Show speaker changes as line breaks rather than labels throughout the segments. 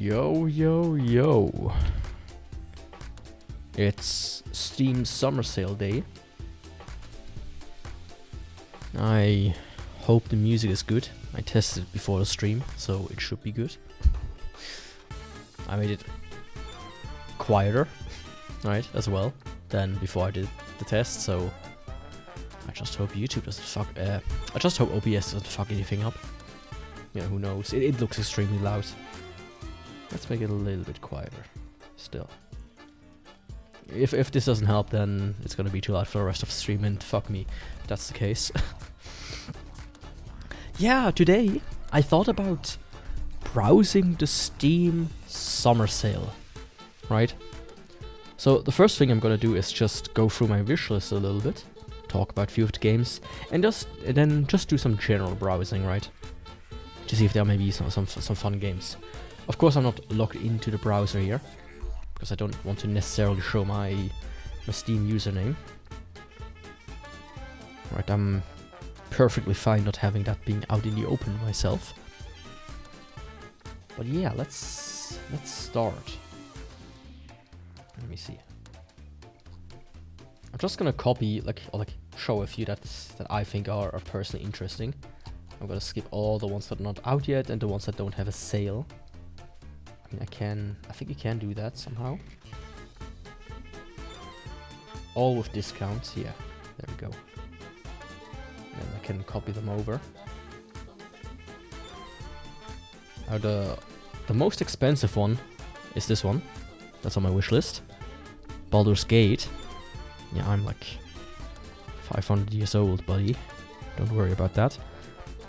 Yo, yo, yo. It's Steam Summer Sale Day. I hope the music is good. I tested it before the stream, so it should be good. I made it quieter, right, as well, than before I did the test, so I just hope YouTube doesn't fuck, I just hope OBS doesn't fuck anything up. You know, who knows, it looks extremely loud. Let's make it a little bit quieter, still. If this doesn't help, then it's gonna be too loud for the rest of the stream, and fuck me, if that's the case. Yeah, today I thought about browsing the Steam Summer Sale, right? So the first thing I'm gonna do is just go through my wish list a little bit, talk about a few of the games, and then just do some general browsing, right? To see if there may be some fun games. Of course, I'm not logged into the browser here, because I don't want to necessarily show my Steam username. Right, I'm perfectly fine not having that being out in the open myself. But yeah, let's start. Let me see. I'm just gonna copy or show a few that I think are personally interesting. I'm gonna skip all the ones that are not out yet and the ones that don't have a sale. I mean, I think you can do that somehow. All with discounts, yeah, there we go. And I can copy them over. Now the most expensive one is this one. That's on my wish list. Baldur's Gate. Yeah, I'm like 500 years old, buddy. Don't worry about that.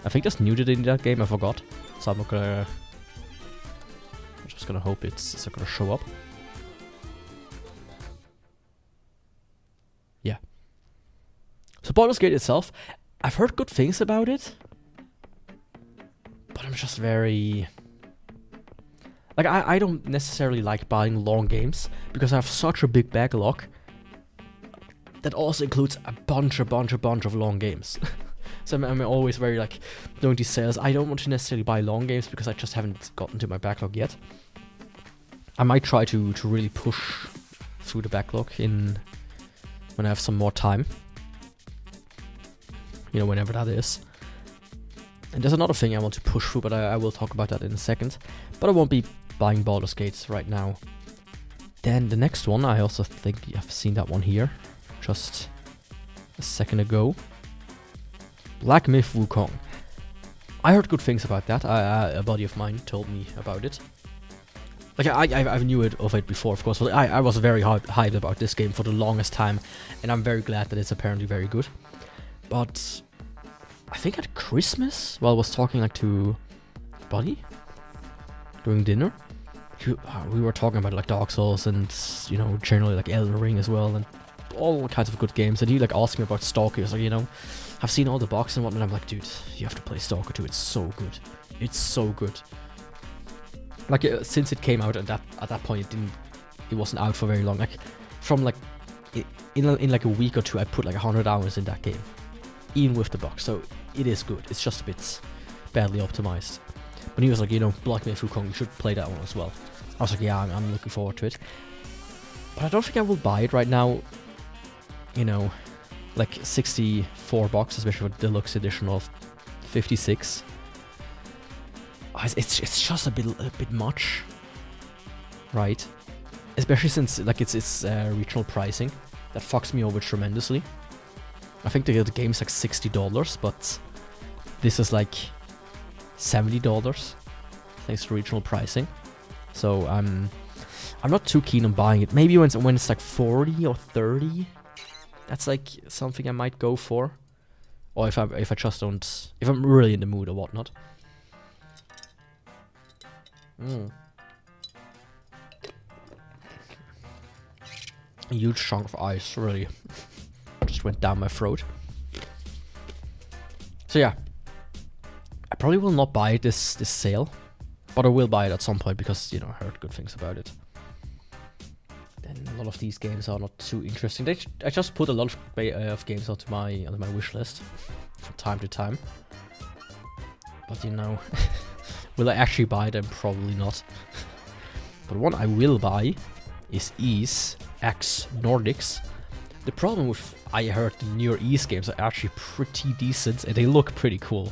I think there's nudity in that game, I forgot. So I'm just gonna hope it's not gonna show up. Yeah. So Baldur's Gate itself, I've heard good things about it, but I'm just very... Like, I don't necessarily like buying long games, because I have such a big backlog that also includes a bunch of long games. So I'm always very, like, doing these sales. I don't want to necessarily buy long games, because I just haven't gotten to my backlog yet. I might try to really push through the backlog when I have some more time. You know, whenever that is. And there's another thing I want to push through, but I will talk about that in a second. But I won't be buying Baldur's Gate right now. Then the next one, I also think I've seen that one here just a second ago. Black Myth Wukong. I heard good things about that. A buddy of mine told me about it. Like, I knew of it before, of course, but I was very hyped about this game for the longest time, and I'm very glad that it's apparently very good. But I think at Christmas, while I was talking to a buddy during dinner, we were talking about like Dark Souls and, you know, generally like Elden Ring as well, and all kinds of good games. And he like asked me about Stalker. He was like, you know, I've seen all the boxes and whatnot. I'm like, dude, you have to play Stalker 2. It's so good. It's so good. Like, since it came out at that point, it wasn't out for very long. Like, from like in like a week or two, I put like 100 hours in that game, even with the box. So it is good. It's just a bit badly optimized. But he was like, you know, Black Myth Wukong, you should play that one as well. I was like, yeah, I'm looking forward to it. But I don't think I will buy it right now. You know, like 64 bucks, especially for the deluxe edition of 56. It's just a bit much, right? Especially since like it's regional pricing that fucks me over tremendously. I think the game's like $60, but this is like $70 thanks to regional pricing. So I'm not too keen on buying it. Maybe when it's like 40 or 30, that's like something I might go for. Or if I just don't, if I'm really in the mood or whatnot. A huge chunk of ice really just went down my throat. So yeah, I probably will not buy this sale, but I will buy it at some point because, you know, I heard good things about it. Then a lot of these games are not too interesting. I just put a lot of games onto my wish list from time to time. But you know, will I actually buy them? Probably not. But one I will buy is Ys X Nordics. The problem with, I heard the newer Ys games are actually pretty decent, and they look pretty cool.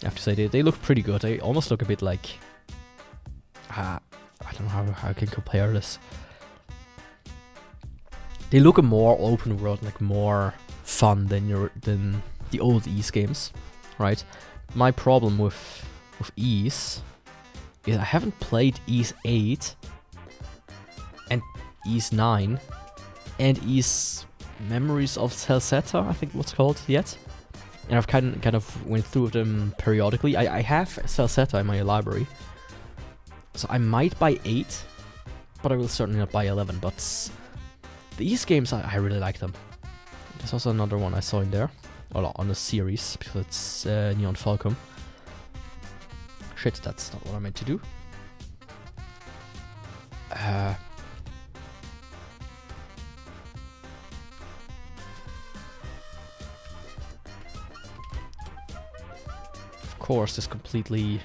I have to say, they look pretty good. They almost look a bit like, I don't know how I can compare this. They look a more open world, like more fun than the old Ys games, right? My problem with Ys is I haven't played Ys 8 and Ys 9 and Ys Memories of Celceta, I think what's called, yet. And I've kind of went through them periodically. I have Celceta in my library, so I might buy 8, but I will certainly not buy 11. But these games, I really like them. There's also another one I saw in there, well, on the series, because it's Neon Falcon. Shit, that's not what I meant to do. Of course, this completely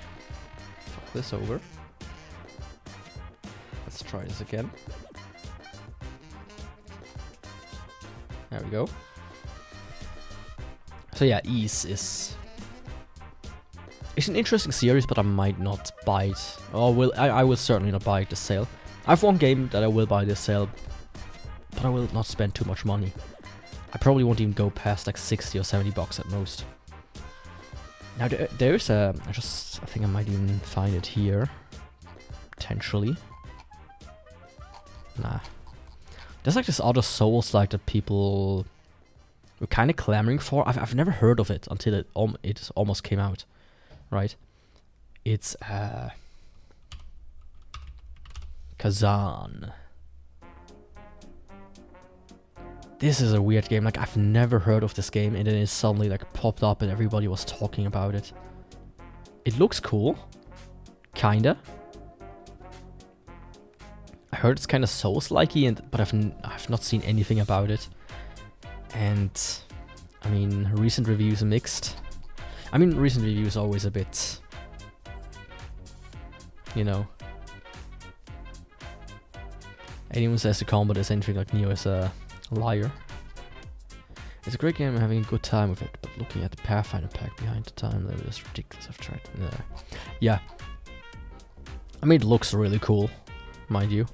fuck this over. Let's try this again. There we go. So yeah, Ys is... It's an interesting series, but I might not buy it. Or I will certainly not buy it this sale. I have one game that I will buy this sale, but I will not spend too much money. I probably won't even go past like 60 or 70 bucks at most. Now there's a... I think I might even find it here. Potentially. Nah. There's like this other Souls-like that people were kind of clamoring for. I've never heard of it until it almost came out. Right? It's Kazan. This is a weird game. Like, I've never heard of this game, and then it suddenly like popped up and everybody was talking about it. It looks cool. Kinda. I heard it's kind of Souls-likey, but I've not seen anything about it. And I mean, recent reviews are mixed. I mean, recent reviews are always a bit, you know. Anyone says the combat is anything like Neo is a liar. It's a great game, I'm having a good time with it, but looking at the Pathfinder pack behind the time level is ridiculous. I've tried. Yeah. I mean, it looks really cool, mind you.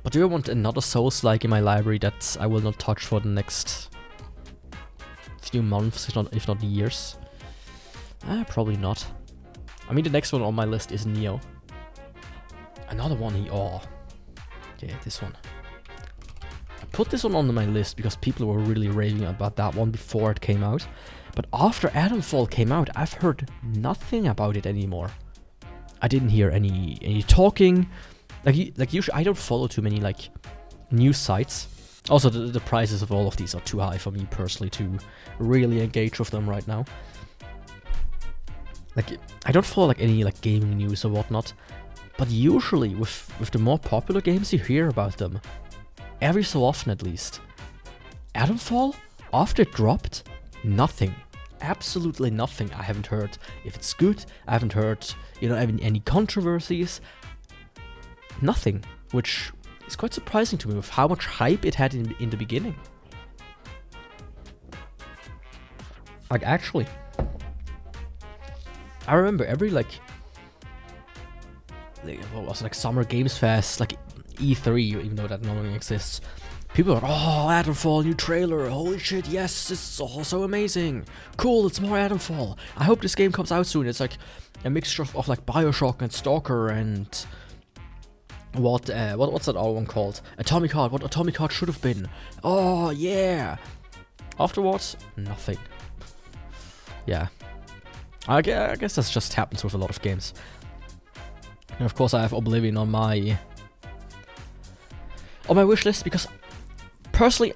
But do I want another Souls-like in my library that I will not touch for the next few months, if not years? Probably not. I mean, the next one on my list is Neo. Another one yeah, this one. I put this one on my list because people were really raving about that one before it came out. But after Atomfall came out, I've heard nothing about it anymore. I didn't hear any talking. Like usually, I don't follow too many like news sites. Also, the prices of all of these are too high for me personally to really engage with them right now. Like, I don't follow like any like gaming news or whatnot. But usually, with the more popular games, you hear about them. Every so often, at least. Atomfall, after it dropped, nothing. Absolutely nothing. I haven't heard if it's good. I haven't heard, any controversies. Nothing, which is quite surprising to me with how much hype it had in the beginning. Like, actually, I remember every what was it, like Summer Games Fest, like E3, even though that no longer exists. People are like, oh, Atomfall, new trailer, holy shit, yes, it's all so amazing. Cool, it's more Atomfall. I hope this game comes out soon. It's like a mixture of like Bioshock and Stalker and what's that other one called? Atomic Heart, what Atomic Heart should have been. Oh, yeah. Afterwards, nothing. Yeah. I guess that just happens with a lot of games. And of course I have Oblivion on my wish list because personally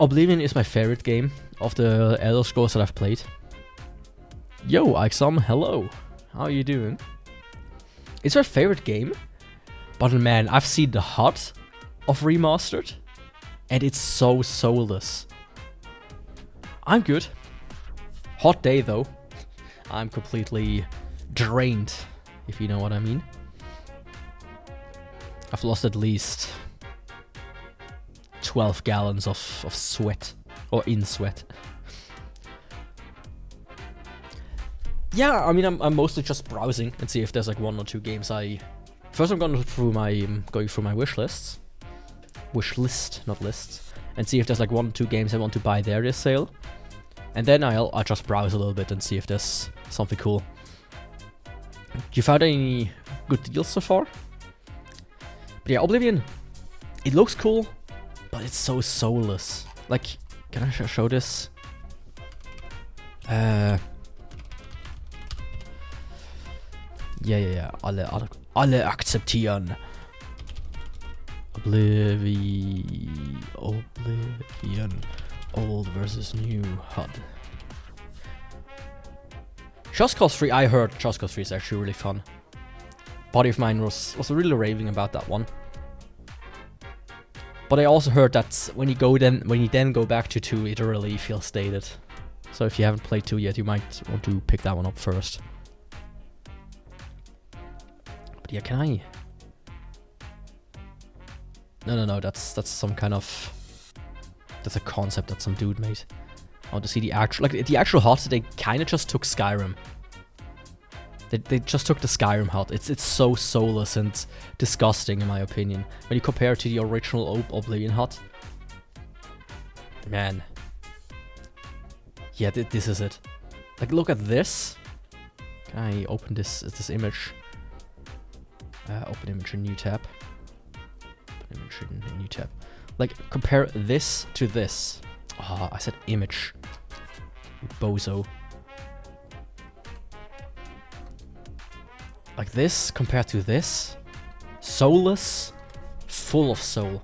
Oblivion is my favorite game of the Elder Scrolls that I've played. Yo, Ixom, hello. How are you doing? It's my favorite game, but man, I've seen the HUD of Remastered and it's so soulless. I'm good. Hot day though. I'm completely drained, if you know what I mean. I've lost at least 12 gallons of sweat. Or in sweat. Yeah, I mean, I'm mostly just browsing and see if there's like 1 or 2 games First I'm going through my wish lists. Wish list, not lists. And see if there's like 1 or 2 games I want to buy there this sale. And then I'll just browse a little bit and see if there's something cool. You found any good deals so far? But yeah, Oblivion, it looks cool, but it's so soulless. Like, can I show this? Yeah. Alle akzeptieren. Oblivion. Old versus new HUD. Just Cause 3, I heard Just Cause 3 is actually really fun. Buddy of mine was really raving about that one. But I also heard that when you then go back to 2, it really feels dated. So if you haven't played 2 yet, you might want to pick that one up first. But yeah, can I? No, that's some kind of... That's a concept that some dude made. I want to see the actual HUD, they kind of just took Skyrim. They just took the Skyrim HUD. It's so soulless and disgusting in my opinion. When you compare it to the original Oblivion HUD. Man. Yeah, this is it. Like, look at this. Can I open this image? Open image in new tab. Open image in new tab. Like, compare this to this. Ah, I said image. You bozo. Like this compared to this. Soulless. Full of soul.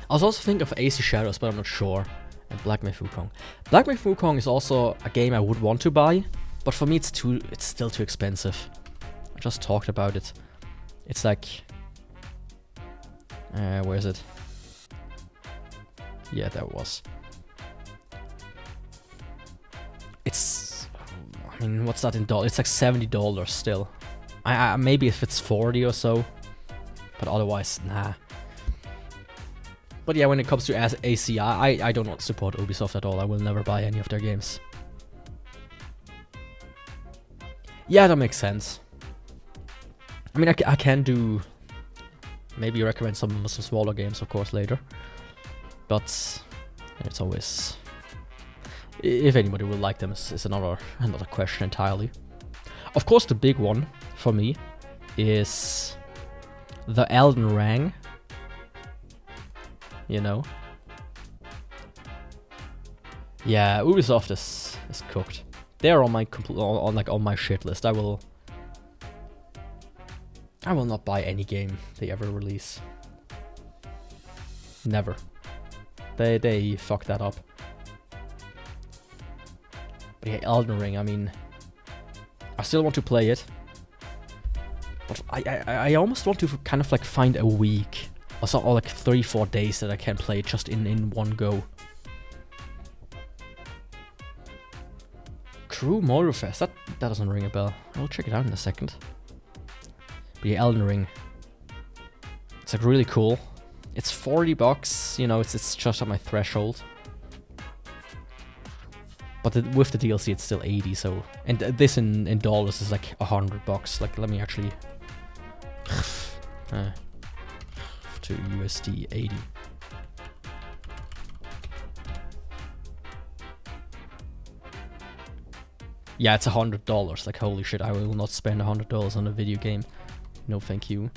I was also thinking of AC Shadows, but I'm not sure. And Black Myth Wukong. Black Myth Wukong is also a game I would want to buy, but for me it's still too expensive. I just talked about it. It's like... where is it? Yeah, there it was. It's... I mean, what's that in dollars? It's like $70 still. I maybe if it's 40 or so. But otherwise, nah. But yeah, when it comes to AC, I do not support Ubisoft at all. I will never buy any of their games. Yeah, that makes sense. I mean, I can do... Maybe recommend some smaller games, of course, later. But it's always... If anybody will like them is another question entirely. Of course, the big one for me is the Elden Ring. You know? Yeah, Ubisoft is cooked. They're on my on my shit list. I will not buy any game they ever release. Never. They fucked that up. But yeah, Elden Ring, I mean, I still want to play it. But I almost want to kind of like find a week or like 3-4 days that I can play it just in one go. Crew Motorfest, that doesn't ring a bell. I'll check it out in a second. But yeah, Elden Ring. It's like really cool. It's $40, you know, it's just at my threshold. But with the DLC it's still 80, so... And this in dollars is like $100. Like, let me actually... to USD 80. Yeah, it's $100. Like, holy shit, I will not spend $100 on a video game. No, thank you.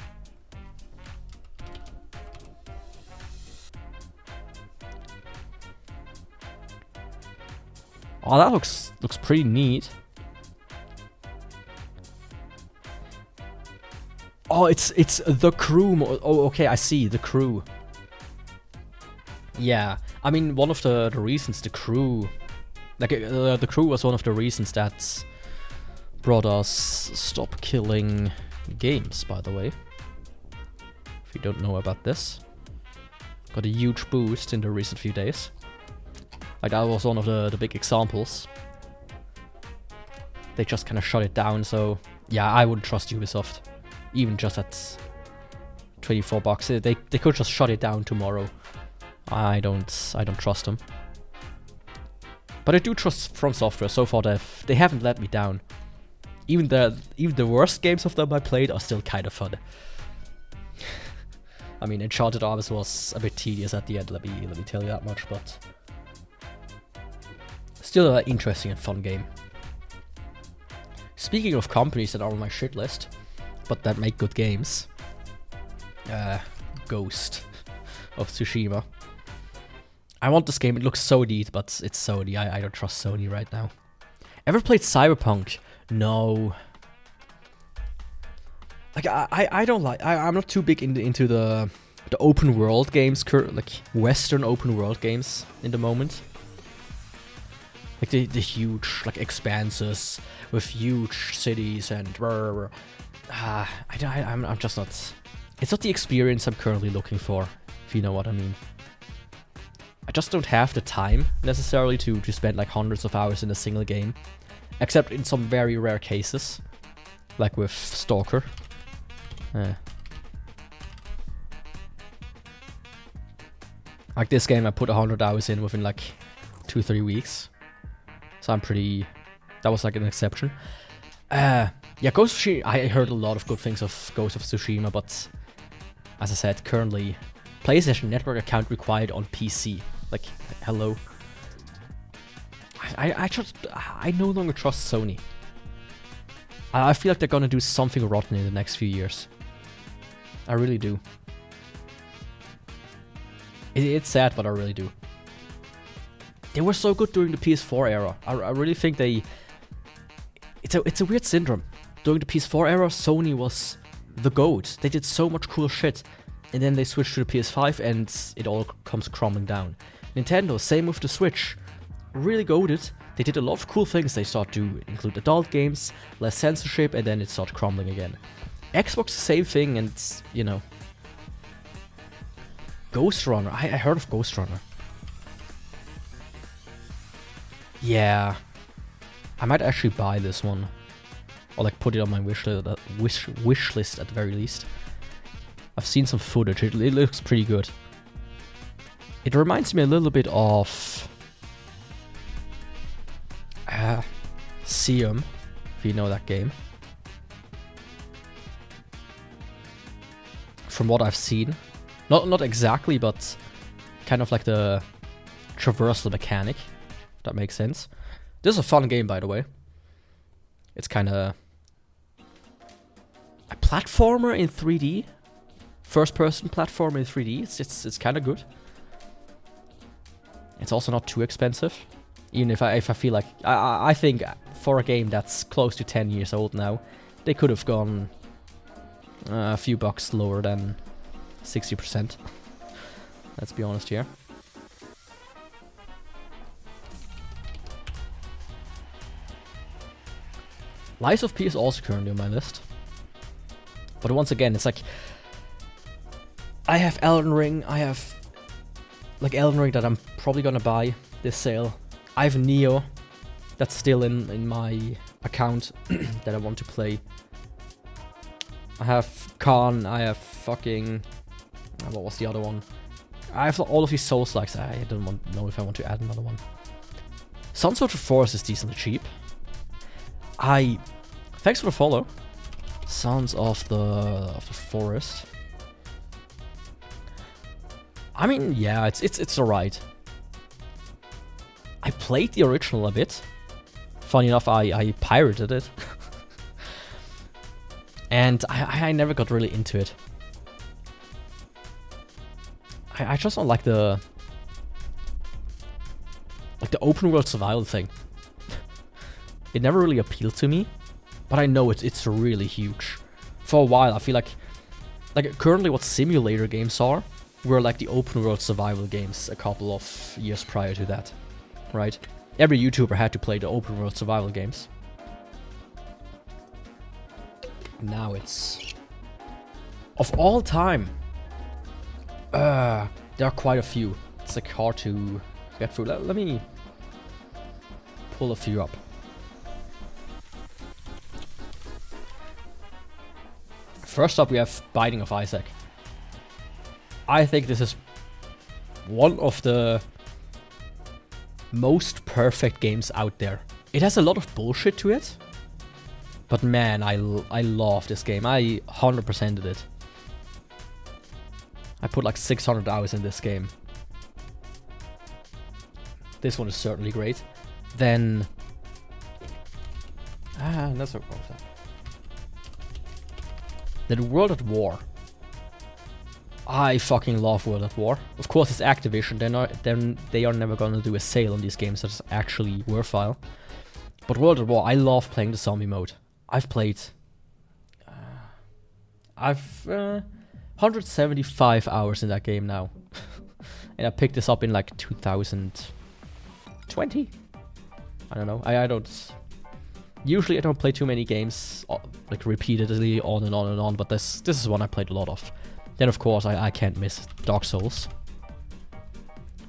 Oh, that looks pretty neat. Oh, it's the crew. Oh, okay, I see the crew. Yeah, I mean, one of the reasons the crew, like the crew was one of the reasons that brought us Stop Killing Games. By the way, if you don't know about this, got a huge boost in the recent few days. Like, that was one of the big examples. They just kind of shut it down, so yeah, I wouldn't trust Ubisoft. Even just at $24. They could just shut it down tomorrow. I don't trust them. But I do trust From Software. So far they haven't let me down. Even the worst games of them I played are still kind of fun. I mean, Enchanted Arms was a bit tedious at the end, let me tell you that much, but still an interesting and fun game. Speaking of companies that are on my shit list, but that make good games, Ghost of Tsushima. I want this game, it looks so neat, but it's Sony. I don't trust Sony right now. Ever played Cyberpunk? No. Like, I don't like, I'm not too big into the open world games, like Western open world games in the moment. Like the huge, like, expanses with huge cities and I'm just not, it's not the experience I'm currently looking for, if you know what I mean. I just don't have the time necessarily to spend like hundreds of hours in a single game, except in some very rare cases, like with Stalker. Like this game I put 100 hours in within like 2-3 weeks. So I'm pretty, that was like an exception. Yeah, Ghost of Tsushima, I heard a lot of good things of Ghost of Tsushima, but as I said, currently PlayStation Network account required on PC. Like, hello. I no longer trust Sony. I feel like they're gonna do something rotten in the next few years. I really do. It's sad, but I really do. They were so good during the PS4 era. I really think they... It's a weird syndrome. During the PS4 era, Sony was the GOAT. They did so much cool shit. And then they switched to the PS5 and it all comes crumbling down. Nintendo, same with the Switch. Really goated. They did a lot of cool things. They started to include adult games, less censorship, and then it started crumbling again. Xbox, same thing, and, you know... Ghost Runner. I heard of Ghost Runner. Yeah. I might actually buy this one. Or like put it on my wish list at the very least. I've seen some footage. It looks pretty good. It reminds me a little bit of... Sium, if you know that game. From what I've seen. Not exactly, but kind of like the traversal mechanic. If that makes sense. This is a fun game, by the way. It's kind of a platformer in 3D. First-person platformer in 3D. It's kind of good. It's also not too expensive. Even if I feel like... I think for a game that's close to 10 years old now, they could have gone a few bucks lower than 60%. Let's be honest here. Lies of P is also currently on my list. But once again, it's like... I have Elden Ring, I have... like Elden Ring that I'm probably gonna buy this sale. I have Neo, that's still in my account that I want to play. I have Khan, I have fucking... what was the other one? I have all of these Souls-likes. I don't know if I want to add another one. Sons of the Forest is decently cheap. Thanks for the follow. Sons of the Forest. I mean, yeah, it's alright. I played the original a bit. Funny enough, I pirated it. And I never got really into it. I just don't like the open world survival thing. It never really appealed to me, but I know it's really huge. For a while, I feel like currently what simulator games are were like the open world survival games a couple of years prior to that, right? Every YouTuber had to play the open world survival games. Now it's... of all time, there are quite a few. It's like hard to get through. Let me pull a few up. First up, we have Binding of Isaac. I think this is one of the most perfect games out there. It has a lot of bullshit to it, but man, I love this game. I 100%ed it. I put like 600 hours in this game. This one is certainly great. Then... that's what was that? Then World at War. I fucking love World at War. Of course, it's Activision. They are never gonna do a sale on these games that's actually worthwhile. But World at War, I love playing the zombie mode. I've played... 175 hours in that game now. And I picked this up in like 2020? I don't know. I don't... Usually I don't play too many games like repeatedly on and on and on, but this is one I played a lot of. Then of course I can't miss Dark Souls.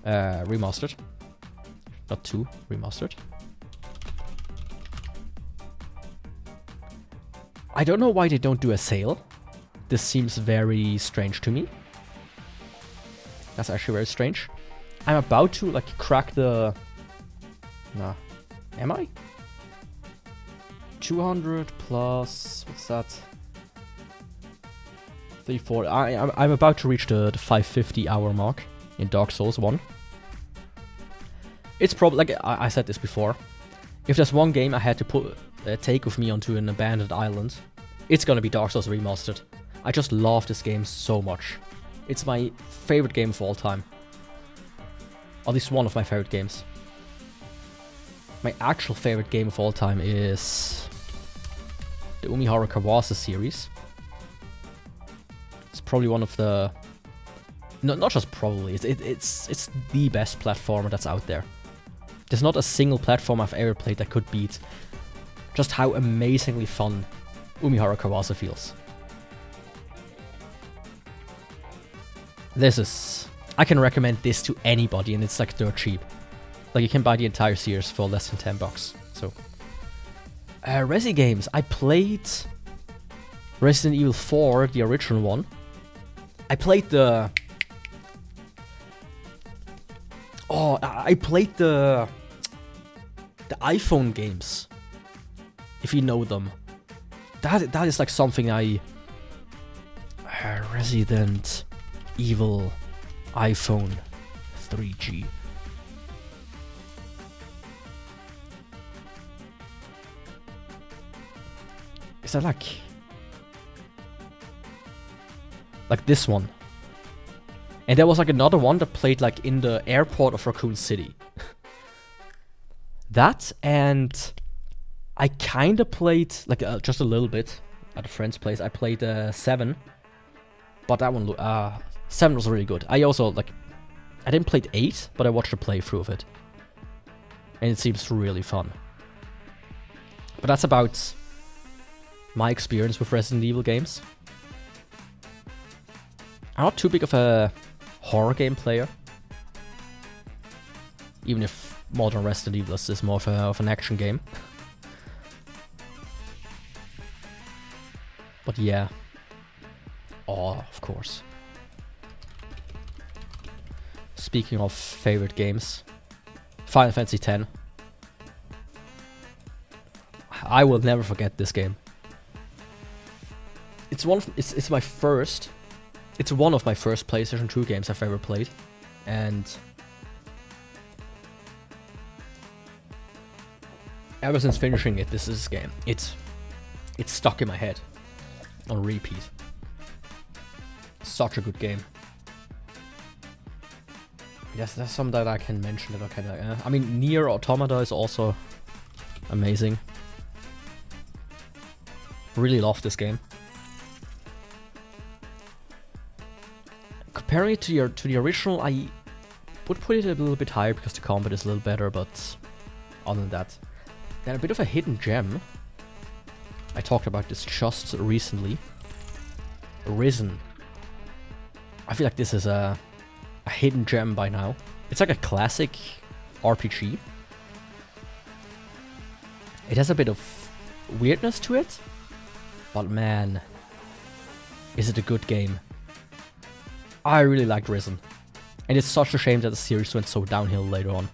Remastered. Not 2, remastered. I don't know why they don't do a sale. This seems very strange to me. That's actually very strange. I'm about to like crack the... Nah. Am I? 200 plus... What's that? 340. I'm about to reach the 550 hour mark in Dark Souls 1. It's probably... Like I said this before. If there's one game I had to take with me onto an abandoned island, it's gonna be Dark Souls Remastered. I just love this game so much. It's my favorite game of all time. At least one of my favorite games. My actual favorite game of all time is the Umihara Kawase series. It's probably one of the... No, not just probably, it's the best platformer that's out there. There's not a single platform I've ever played that could beat just how amazingly fun Umihara Kawase feels. This is... I can recommend this to anybody, and it's like dirt cheap. Like you can buy the entire series for less than $10. So, Resi games. I played Resident Evil 4, the original one. I played the... Oh, I played the iPhone games, if you know them. That is like something I... Resident Evil iPhone 3G. Is that like this one? And there was like another one that played like in the airport of Raccoon City. That, and I kinda played like just a little bit at a friend's place. I played 7, but that one 7 was really good. I also like I didn't play 8, but I watched a playthrough of it, and it seems really fun. But that's about my experience with Resident Evil games. I'm not too big of a horror game player, even if modern Resident Evil is more of an action game. But yeah. Oh, of course. Speaking of favorite games, Final Fantasy X. I will never forget this game. It's one of my first. It's one of my first PlayStation 2 games I've ever played, and ever since finishing it, this game, it's stuck in my head on repeat. Such a good game. Yes, there's some that I can mention that are kind of like, I mean, Nier Automata is also amazing. Really love this game. Comparing it to the original, I would put it a little bit higher because the combat is a little better, but other than that. Then a bit of a hidden gem. I talked about this just recently. Risen. I feel like this is a hidden gem by now. It's like a classic RPG. It has a bit of weirdness to it, but man, is it a good game. I really liked Risen. And it's such a shame that the series went so downhill later on.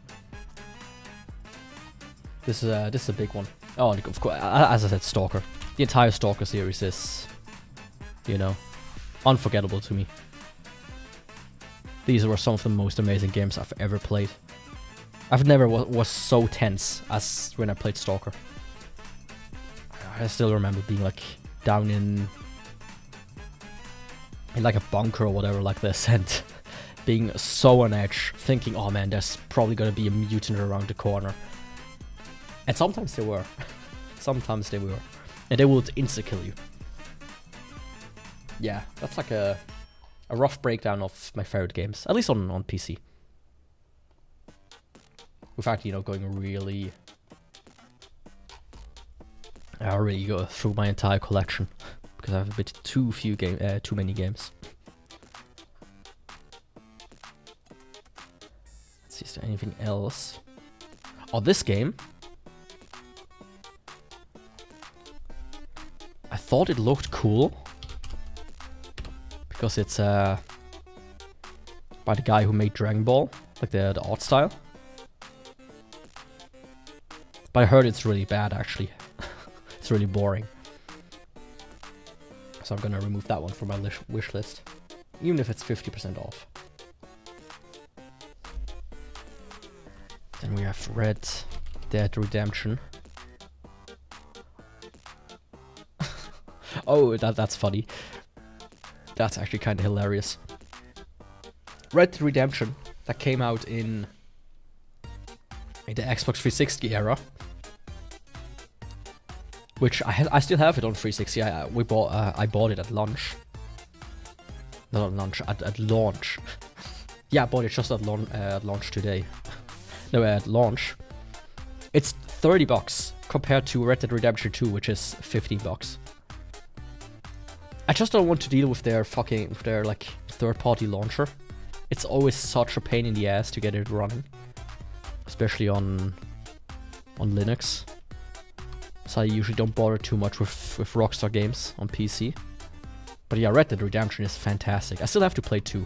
This is a big one. Oh, and of course, as I said, Stalker. The entire Stalker series is, you know, unforgettable to me. These were some of the most amazing games I've ever played. I've never was so tense as when I played Stalker. I still remember being like down in like a bunker or whatever like this, and being so on edge, thinking, oh man, there's probably gonna be a mutant around the corner. And sometimes they were. Sometimes they were. And they would insta-kill you. Yeah, that's like a rough breakdown of my favorite games, at least on PC. Without, you know, going really go through my entire collection, because I have a bit too many games. Let's see, is there anything else? Oh, this game. I thought it looked cool because it's by the guy who made Dragon Ball, like the art style. But I heard it's really bad, actually. It's really boring. So I'm gonna remove that one from my wish list, even if it's 50% off. Then we have Red Dead Redemption. Oh, that's funny. That's actually kind of hilarious. Red Dead Redemption, that came out in the Xbox 360 era, which I still have it on 360. I bought it at launch. Not at launch, at launch. Yeah, I bought it just at launch today. No, at launch. It's $30 compared to Red Dead Redemption 2, which is $15. I just don't want to deal with their like third-party launcher. It's always such a pain in the ass to get it running, especially on Linux. So I usually don't bother too much with Rockstar games on PC. But yeah, Red Dead Redemption is fantastic. I still have to play 2,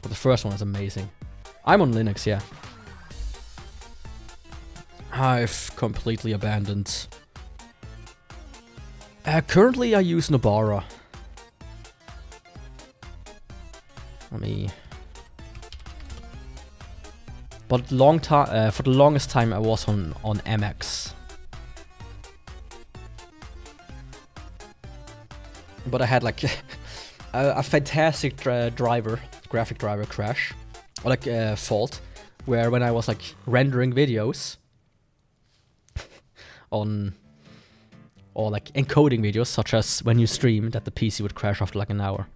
but the first one is amazing. I'm on Linux, yeah. I've completely abandoned. Currently, I use Nobara. But for the longest time, I was on MX. But I had like a fantastic graphic driver crash, or like fault, where when I was like rendering videos or like encoding videos, such as when you stream, that the PC would crash after like an hour.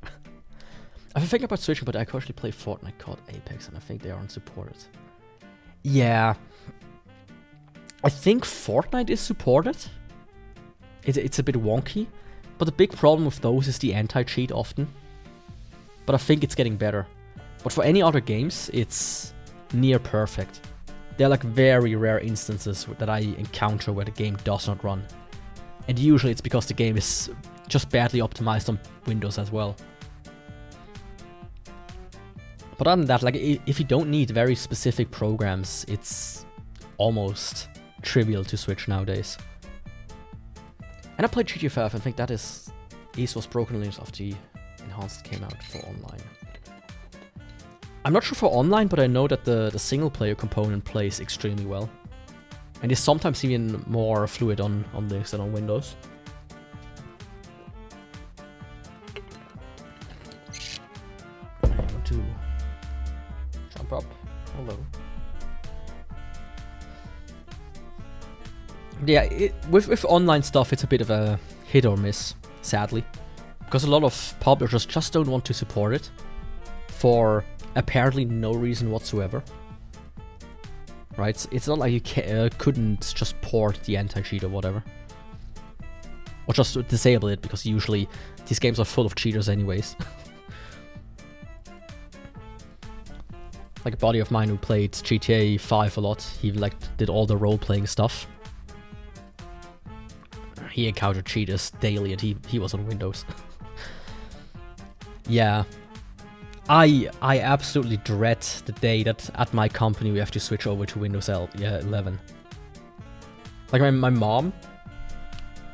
I've been thinking about switching, but I currently play Fortnite called Apex, and I think they aren't supported. Yeah, I think Fortnite is supported. It's a bit wonky, but the big problem with those is the anti-cheat often. But I think it's getting better. But for any other games, it's near perfect. There are like very rare instances that I encounter where the game does not run. And usually it's because the game is just badly optimized on Windows as well. But other than that, like if you don't need very specific programs, it's almost trivial to switch nowadays. And I played GTA 5, I think that is ESO's Broken Links of the Enhanced came out for online. I'm not sure for online, but I know that the single player component plays extremely well. And is sometimes even more fluid on Linux than on Windows. I want to jump up. Hello. Yeah, with online stuff, it's a bit of a hit or miss, sadly. Because a lot of publishers just don't want to support it for apparently no reason whatsoever. Right? It's not like you couldn't just port the anti-cheat or whatever. Or just disable it, because usually these games are full of cheaters anyways. Like a buddy of mine who played GTA 5 a lot, he like did all the role-playing stuff. He encountered cheaters daily and he was on Windows. Yeah. I absolutely dread the day that at my company we have to switch over to Windows 11. Like my mom,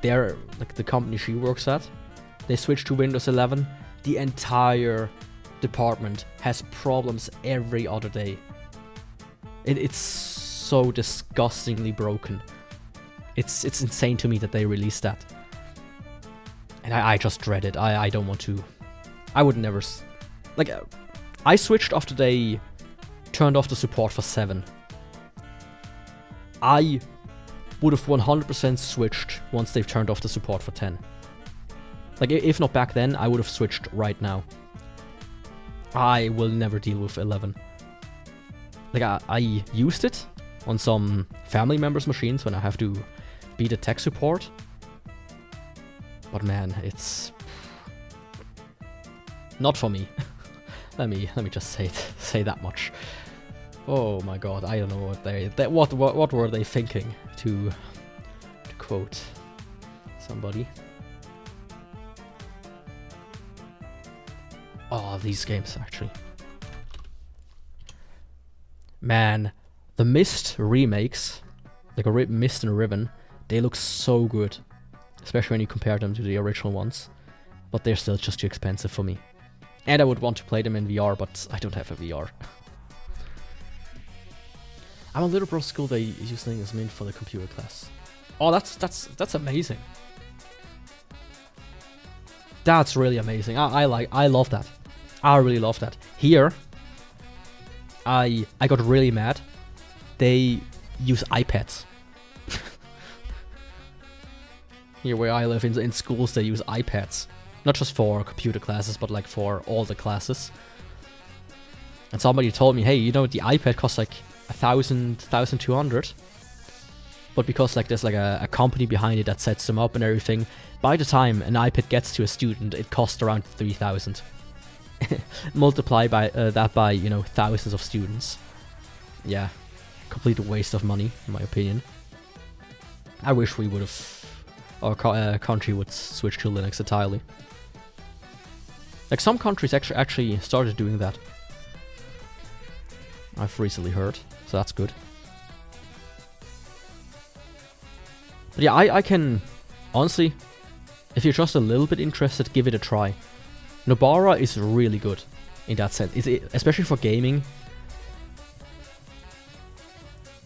they're like the company she works at, they switched to Windows 11. The entire department has problems every other day. It's so disgustingly broken. It's insane to me that they released that. And I just dread it. I don't want to. I would never. Like, I switched after they turned off the support for 7. I would have 100% switched once they've turned off the support for 10. Like, if not back then, I would have switched right now. I will never deal with 11. Like, I used it on some family members' machines when I have to be the tech support. But man, it's not for me. let me just say that much. Oh my god, I don't know what were they thinking, to quote somebody. Oh, these games actually. Man, the Myst remakes, like a Myst and a Ribbon, they look so good. Especially when you compare them to the original ones. But they're still just too expensive for me. And I would want to play them in VR, but I don't have a VR. I'm a little bro school they use Link as Mint for the computer class. Oh, that's amazing. That's really amazing. I love that. I really love that. Here, I got really mad. They use iPads. Here where I live in schools, they use iPads. Not just for computer classes, but like for all the classes. And somebody told me, hey, you know, the iPad costs like 1,000, 1,200. But because like there's like a company behind it that sets them up and everything, by the time an iPad gets to a student, it costs around 3,000. Multiply by that by, you know, thousands of students. Yeah, complete waste of money, in my opinion. I wish we would have, our country would switch to Linux entirely. Like some countries actually started doing that. I've recently heard, so that's good. But yeah, I can, honestly, if you're just a little bit interested, give it a try. Nobara is really good in that sense, especially for gaming.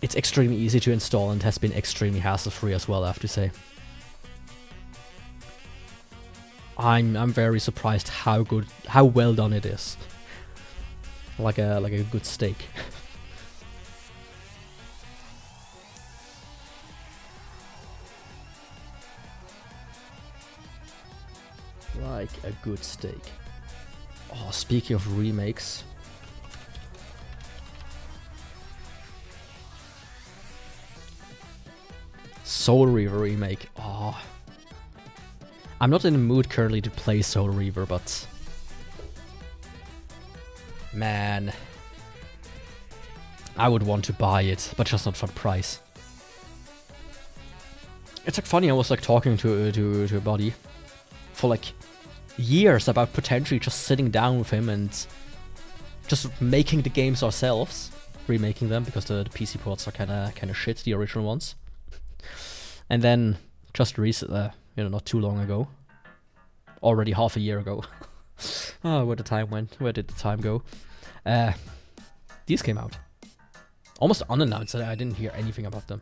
It's extremely easy to install and has been extremely hassle-free as well, I have to say. I'm very surprised how well done it is. Like a good steak. Like a good steak. Oh, speaking of remakes. Soul Reaver remake. Oh. I'm not in the mood currently to play Soul Reaver, but man, I would want to buy it, but just not for the price. It's like funny, I was like talking to a buddy for like years about potentially just sitting down with him and just making the games ourselves, remaking them, because the PC ports are kind of shit, the original ones. And then just recently, you know, not too long ago, already half a year ago. Oh, where the time went? Where did the time go? These came out almost unannounced. I didn't hear anything about them,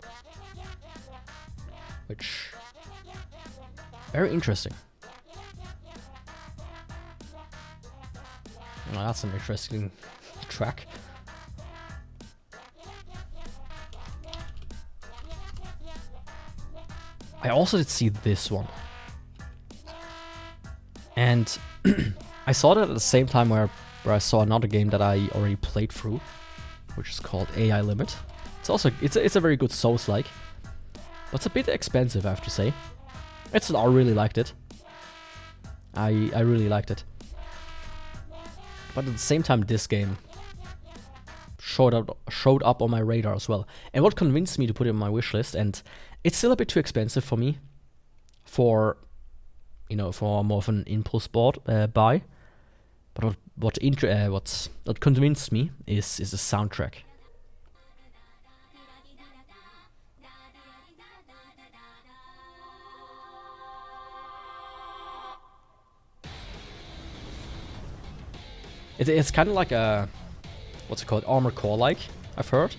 which very interesting. Oh, that's an interesting track. I also did see this one. And I saw that at the same time where I saw another game that I already played through, which is called AI Limit. It's also it's a very good Souls-like, but it's a bit expensive, I have to say. I really liked it. I really liked it. But at the same time, this game showed up on my radar as well. And what convinced me to put it on my wish list, and it's still a bit too expensive for me, for more of an impulse buy. But what convinced me is the soundtrack. It's kind of like a, what's it called, Armored Core like, I've heard.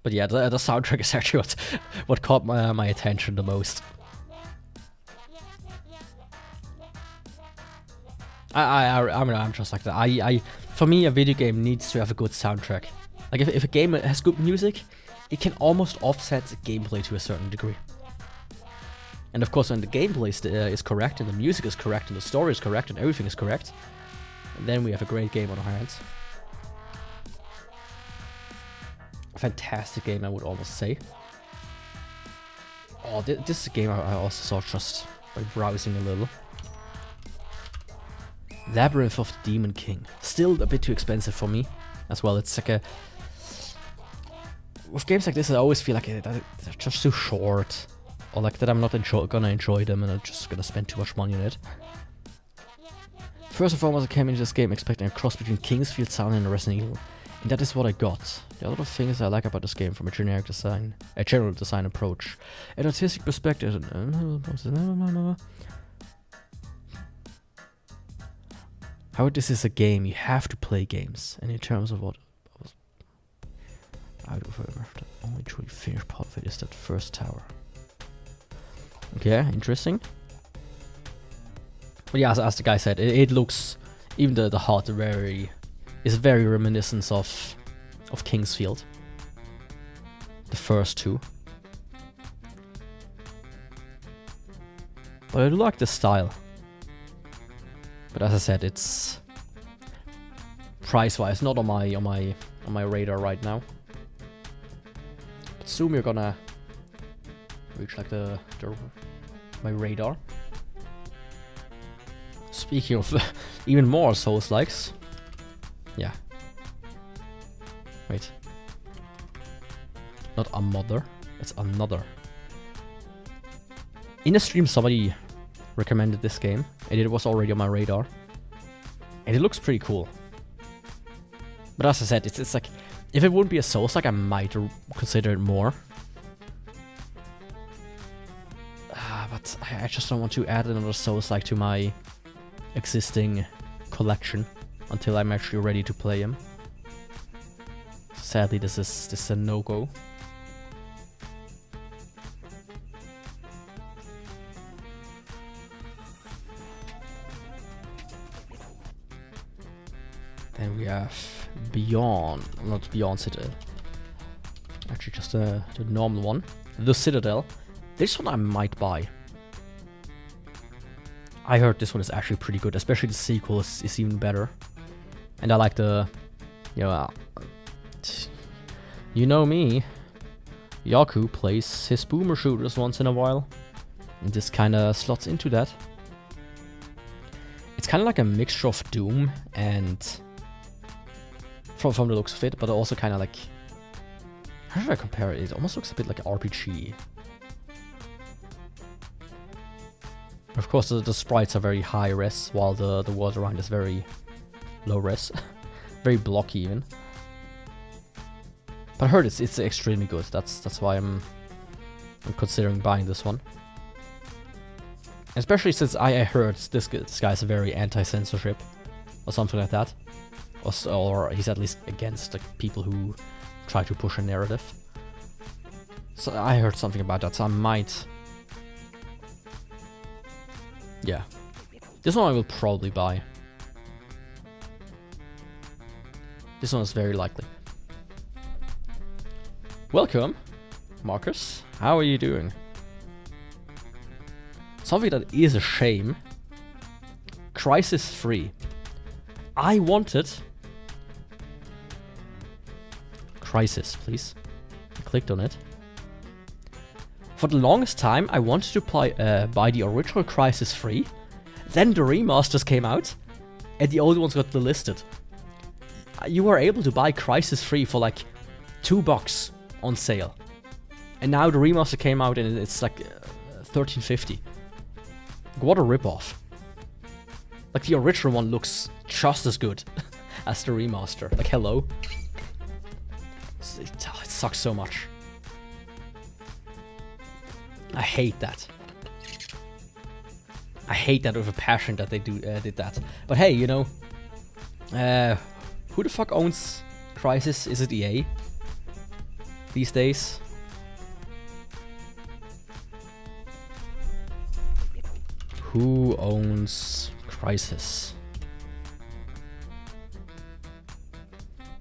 But yeah, the soundtrack is actually what caught my attention the most. I'm just like that. For me, a video game needs to have a good soundtrack. Like if a game has good music, it can almost offset the gameplay to a certain degree. And of course, when the gameplay is correct, and the music is correct, and the story is correct, and everything is correct, then we have a great game on our hands. A fantastic game, I would almost say. Oh, this is a game I also saw just by browsing a little. Labyrinth of the Demon King. Still a bit too expensive for me as well. It's like a... With games like this, I always feel like they're just too short. Or like that I'm not gonna enjoy them and I'm just gonna spend too much money on it. First and foremost, I came into this game expecting a cross between Kingsfield Sound and Resident Evil. And that is what I got. There are a lot of things I like about this game from a general design approach. An artistic perspective. How this is a game, you have to play games. And in terms of what I would remember, the only truly finished part of it is that first tower. Okay, interesting. But yeah, as the guy said, it looks, even the heart is very reminiscent of Kingsfield. The first two. But I do like the style. But as I said, it's price-wise not on my radar right now. But soon we're gonna reach like my radar. Speaking of even more Souls-likes. Yeah. Wait. Not a mother, it's another. In a stream somebody recommended this game, and it was already on my radar. And it looks pretty cool. But as I said, it's like, if it wouldn't be a Souls-like, I might consider it more. But I just don't want to add another Souls-like to my existing collection until I'm actually ready to play him. Sadly, this is a no-go. Then we have not Beyond Citadel. Actually, just the normal one, the Citadel. This one I might buy. I heard this one is actually pretty good, especially the sequel is even better. And I like the, you know me, Yaku plays his boomer shooters once in a while. And this kind of slots into that. It's kind of like a mixture of Doom and, from the looks of it, but also kind of like, how should I compare it? It almost looks a bit like an RPG. Of course, the sprites are very high res, while the world around is very low res, very blocky even. But I heard it's extremely good. That's why I'm considering buying this one. Especially since I heard this guy's very anti-censorship or something like that, or he's at least against the people who try to push a narrative. So I heard something about that, so I might. Yeah, this one I will probably buy. This one is very likely. Welcome, Marcus. How are you doing? Something that is a shame. Crisis Free. I wanted Crisis, please. I clicked on it. For the longest time, I wanted to buy the original Crisis Free. Then the remasters came out, and the old ones got delisted. You were able to buy Crisis Free for like $2 on sale. And now the remaster came out and it's like 1350. What a ripoff. Like the original one looks just as good as the remaster. Like hello. It sucks so much. I hate that. I hate that with a passion that they did that. But hey, you know, who the fuck owns Crysis? Is it EA these days? Who owns Crysis?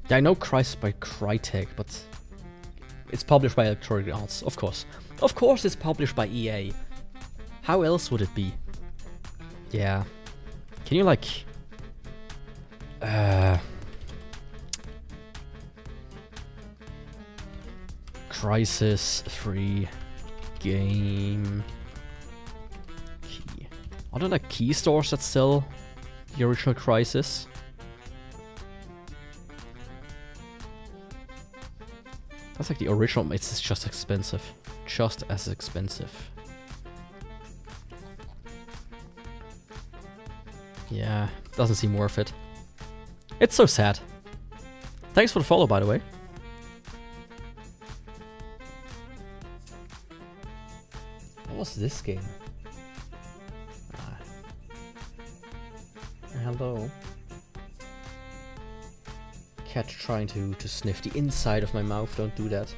Yeah, I know Crysis by Crytek, but it's published by Electronic Arts, of course. Of course it's published by EA. How else would it be? Yeah. Can you like... Crysis 3 game key. Are there like key stores that sell the original Crysis? That's like the original, it's just expensive. Just as expensive. Yeah, doesn't seem worth it. It's so sad. Thanks for the follow, by the way. What was this game? Hello. Cat trying to sniff the inside of my mouth. Don't do that.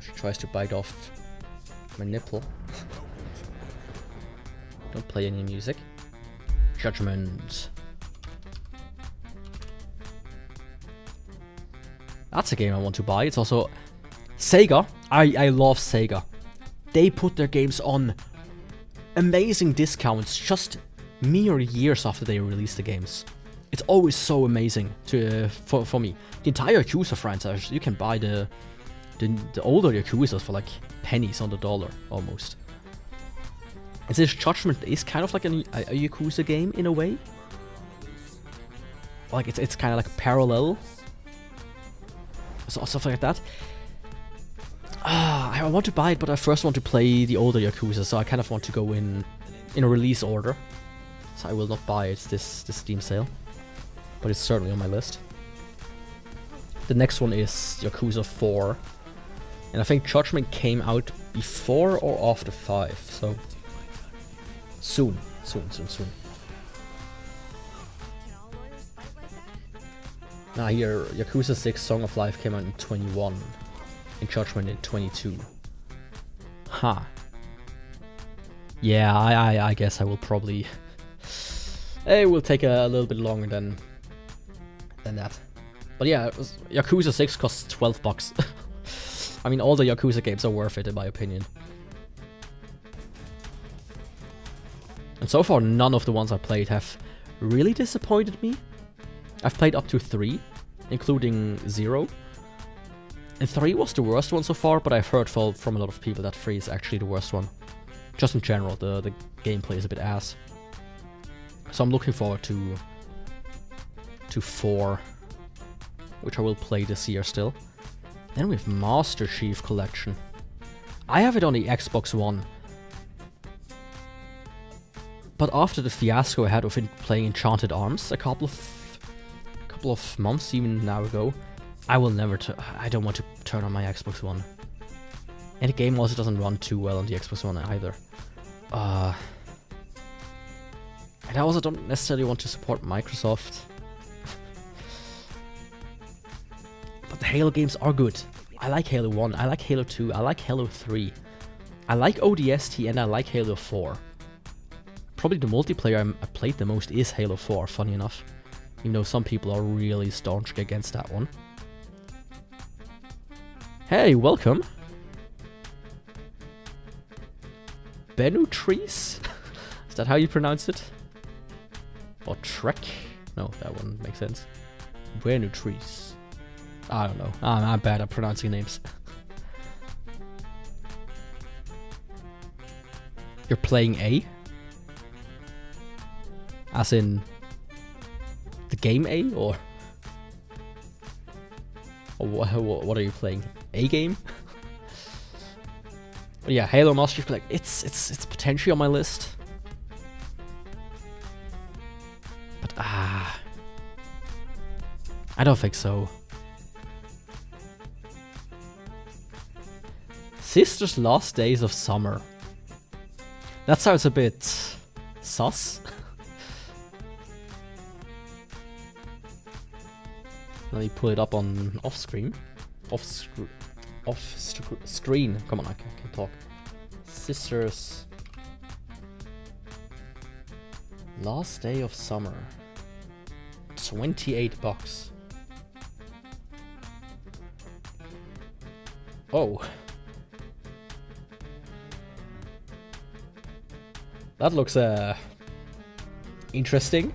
She tries to bite off my nipple. Don't play any music. Judgment. That's a game I want to buy. It's also Sega. I love Sega. They put their games on amazing discounts just mere years after they release the games. It's always so amazing to for me. The entire Yakuza franchise, you can buy the older Yakuzas for like pennies on the dollar almost. And this Judgment is kind of like a Yakuza game in a way. Like it's kind of like parallel. So stuff like that. I want to buy it, but I first want to play the older Yakuza, so I kind of want to go in a release order. So I will not buy it this Steam sale, but it's certainly on my list. The next one is Yakuza 4, and I think Judgment came out before or after 5, so soon. Now here, Yakuza 6 Song of Life came out in 21, and Judgment in 22. Huh. Yeah, I guess I will probably... It will take a little bit longer than that. But yeah, Yakuza 6 costs 12 bucks. I mean, all the Yakuza games are worth it in my opinion. And so far, none of the ones I played have really disappointed me. I've played up to 3, including 0. And 3 was the worst one so far, but I've heard from a lot of people that 3 is actually the worst one. Just in general, the gameplay is a bit ass. So I'm looking forward to 4, which I will play this year still. Then we have Master Chief Collection. I have it on the Xbox One. But after the fiasco I had of playing Enchanted Arms a couple of months even now ago, I will never I don't want to turn on my Xbox One. And the game also doesn't run too well on the Xbox One either. And I also don't necessarily want to support Microsoft. But the Halo games are good. I like Halo 1, I like Halo 2, I like Halo 3. I like ODST and I like Halo 4. Probably the multiplayer I played the most is Halo 4, funny enough. Even though some people are really staunch against that one. Hey, welcome. Benutrees? Is that how you pronounce it? Or Trek? No, that wouldn't make sense. Benutrees. I don't know. I'm bad at pronouncing names. You're playing A? As in the game A, or what are you playing? A game? But yeah, Halo Master Chief, like it's potentially on my list. But I don't think so. Sister's Last Days of Summer. That sounds a bit sus. Let me pull it up on off screen. Screen. Come on, I can talk. Sisters. Last Day of Summer. $28. Oh. That looks interesting.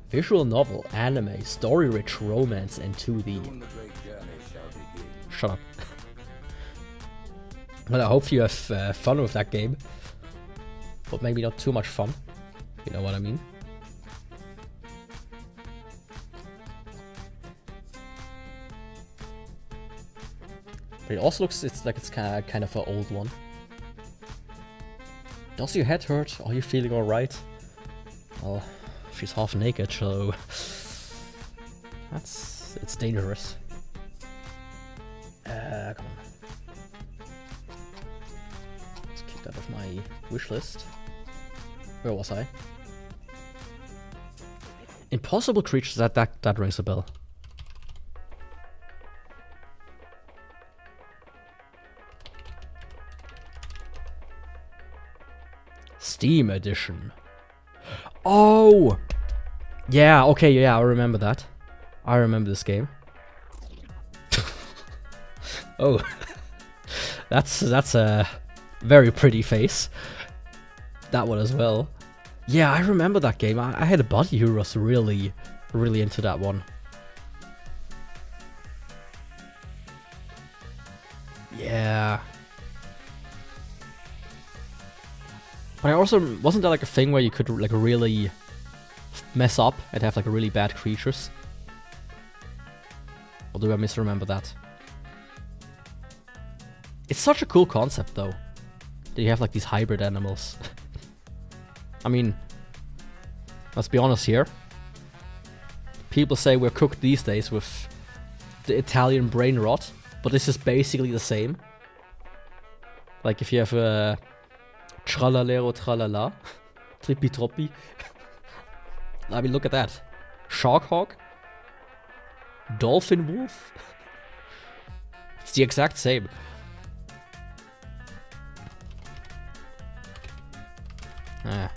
Visual novel, anime, story-rich romance, and 2D. Shut up. Well, I hope you have fun with that game. But maybe not too much fun. You know what I mean? But it also looks like it's kind of an old one. Does your head hurt? Are you feeling alright? Well, she's half naked, so it's dangerous. Come on. Let's keep that off my wish list. Where was I? Impossible Creatures. That rings a bell. Steam edition. Oh! Yeah, okay, yeah, I remember that. I remember this game. Oh. That's a very pretty face. That one as well. Yeah, I remember that game. I had a buddy who was really into that one. Yeah. But I also, wasn't there like a thing where you could like really mess up and have like really bad creatures? Or do I misremember that? It's such a cool concept though, that you have like these hybrid animals. I mean, let's be honest here. People say we're cooked these days with the Italian brain rot, but this is basically the same. Like if you have a Tralalero tralala, trippy troppy. I mean, look at that. Shark hawk, dolphin wolf. It's the exact same. Ah.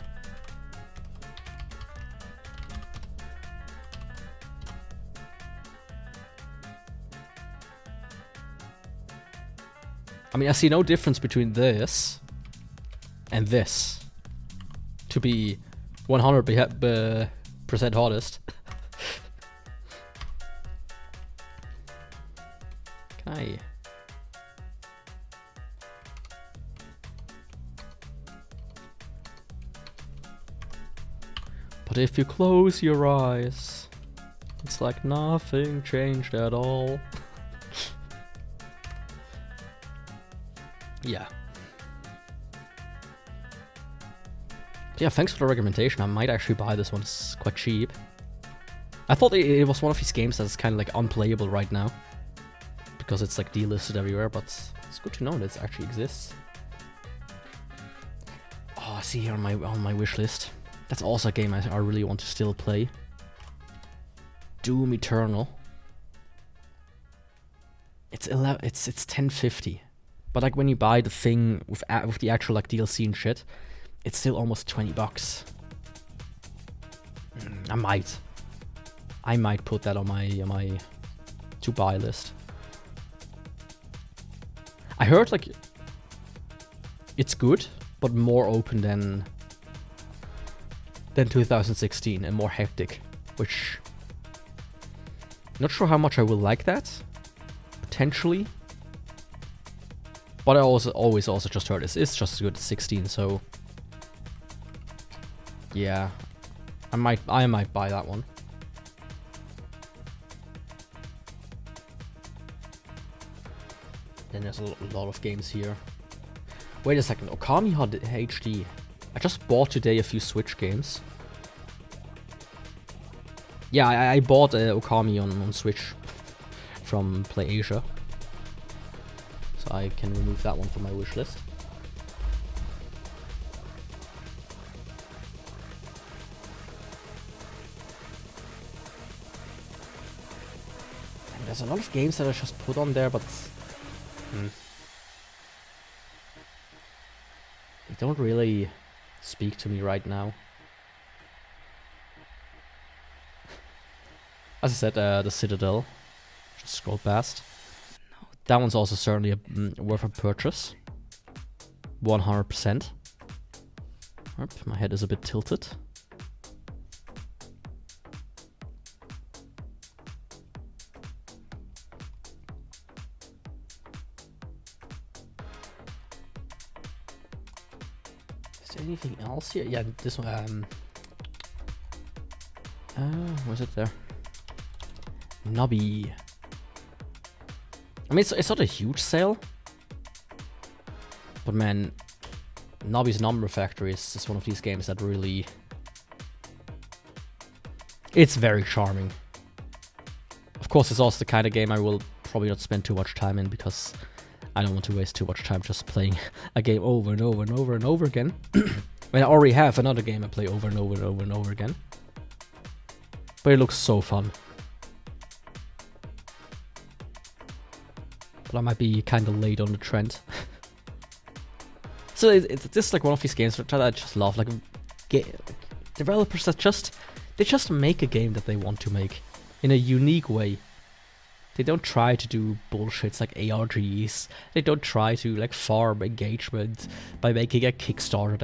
I mean, I see no difference between this and this, to be 100% honest. Can I? But if you close your eyes, it's like nothing changed at all. Yeah. Yeah, thanks for the recommendation. I might actually buy this one. It's quite cheap. I thought it was one of these games that's kind of like unplayable right now, because it's like delisted everywhere, but it's good to know that it actually exists. Oh, I see here on my wish list. That's also a game I really want to still play. Doom Eternal. It's $10.50. But like when you buy the thing with the actual like DLC and shit, it's still almost $20. I might put that on my to buy list. I heard like it's good, but more open than 2016 and more hectic, which not sure how much I will like that. Potentially. But I always just heard it's just as good as 16, so yeah, I might buy that one. Then there's a lot of games here. Wait a second, Okami HD. I just bought today a few Switch games. Yeah, I bought Okami on Switch from PlayAsia. So I can remove that one from my wish list. And there's a lot of games that I just put on there, but they don't really speak to me right now. As I said, the Citadel. Just scroll past. That one's also certainly worth a purchase. 100%. My head is a bit tilted. Is there anything else here? Yeah, this one. Where's it there? Nobby. I mean, it's not a huge sale, but man, Nobby's Number Factory is one of these games that really... It's very charming. Of course, it's also the kind of game I will probably not spend too much time in, because I don't want to waste too much time just playing a game over and over and over and over again. When I already have another game I play over and over and over and over again. But it looks so fun. But I might be kind of late on the trend. So it's just like one of these games that I just love. Like developers that they just make a game that they want to make in a unique way. They don't try to do bullshits like ARGs. They don't try to like farm engagement by making a Kickstarter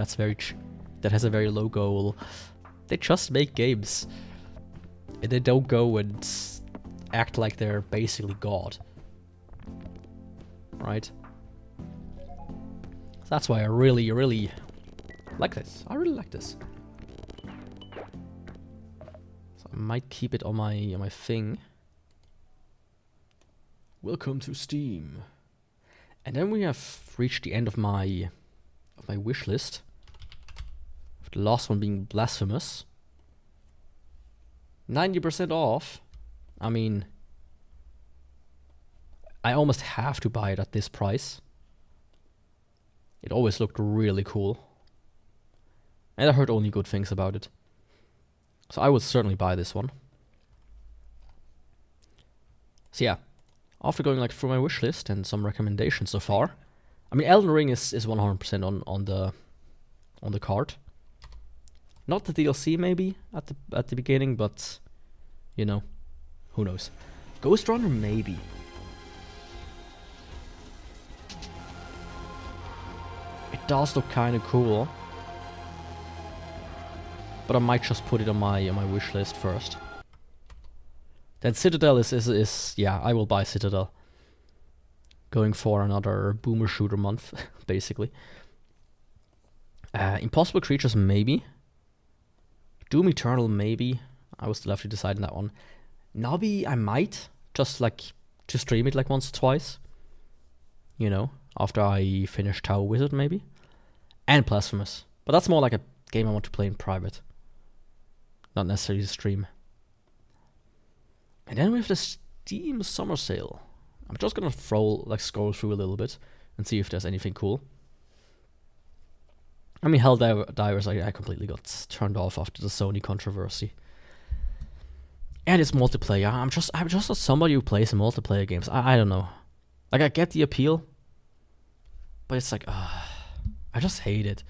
that has a very low goal. They just make games. And they don't go and act like they're basically God. Right? So that's why I really, really like this. I really like this. So I might keep it on my thing. Welcome to Steam. And then we have reached the end of my wish list. The last one being Blasphemous. 90% off. I mean, I almost have to buy it at this price. It always looked really cool. And I heard only good things about it. So I would certainly buy this one. So yeah, after going like through my wish list and some recommendations so far, I mean, Elden Ring is 100% on the card. Not the DLC maybe at the beginning, but you know, who knows. Ghost Runner maybe. It does look kind of cool, but I might just put it on my wish list first. Then Citadel is yeah, I will buy Citadel. Going for another boomer shooter month, basically. Impossible Creatures maybe. Doom Eternal maybe. I will still have to decide on that one. Nobby I might, just like to stream it like once or twice. You know, after I finish Tower Wizard maybe. And Blasphemous. But that's more like a game I want to play in private. Not necessarily to stream. And then we have the Steam Summer Sale. I'm just gonna scroll through a little bit and see if there's anything cool. I mean, Helldivers I completely got turned off after the Sony controversy. And it's multiplayer. I'm just not somebody who plays multiplayer games. I don't know. Like, I get the appeal, but it's like, I just hate it.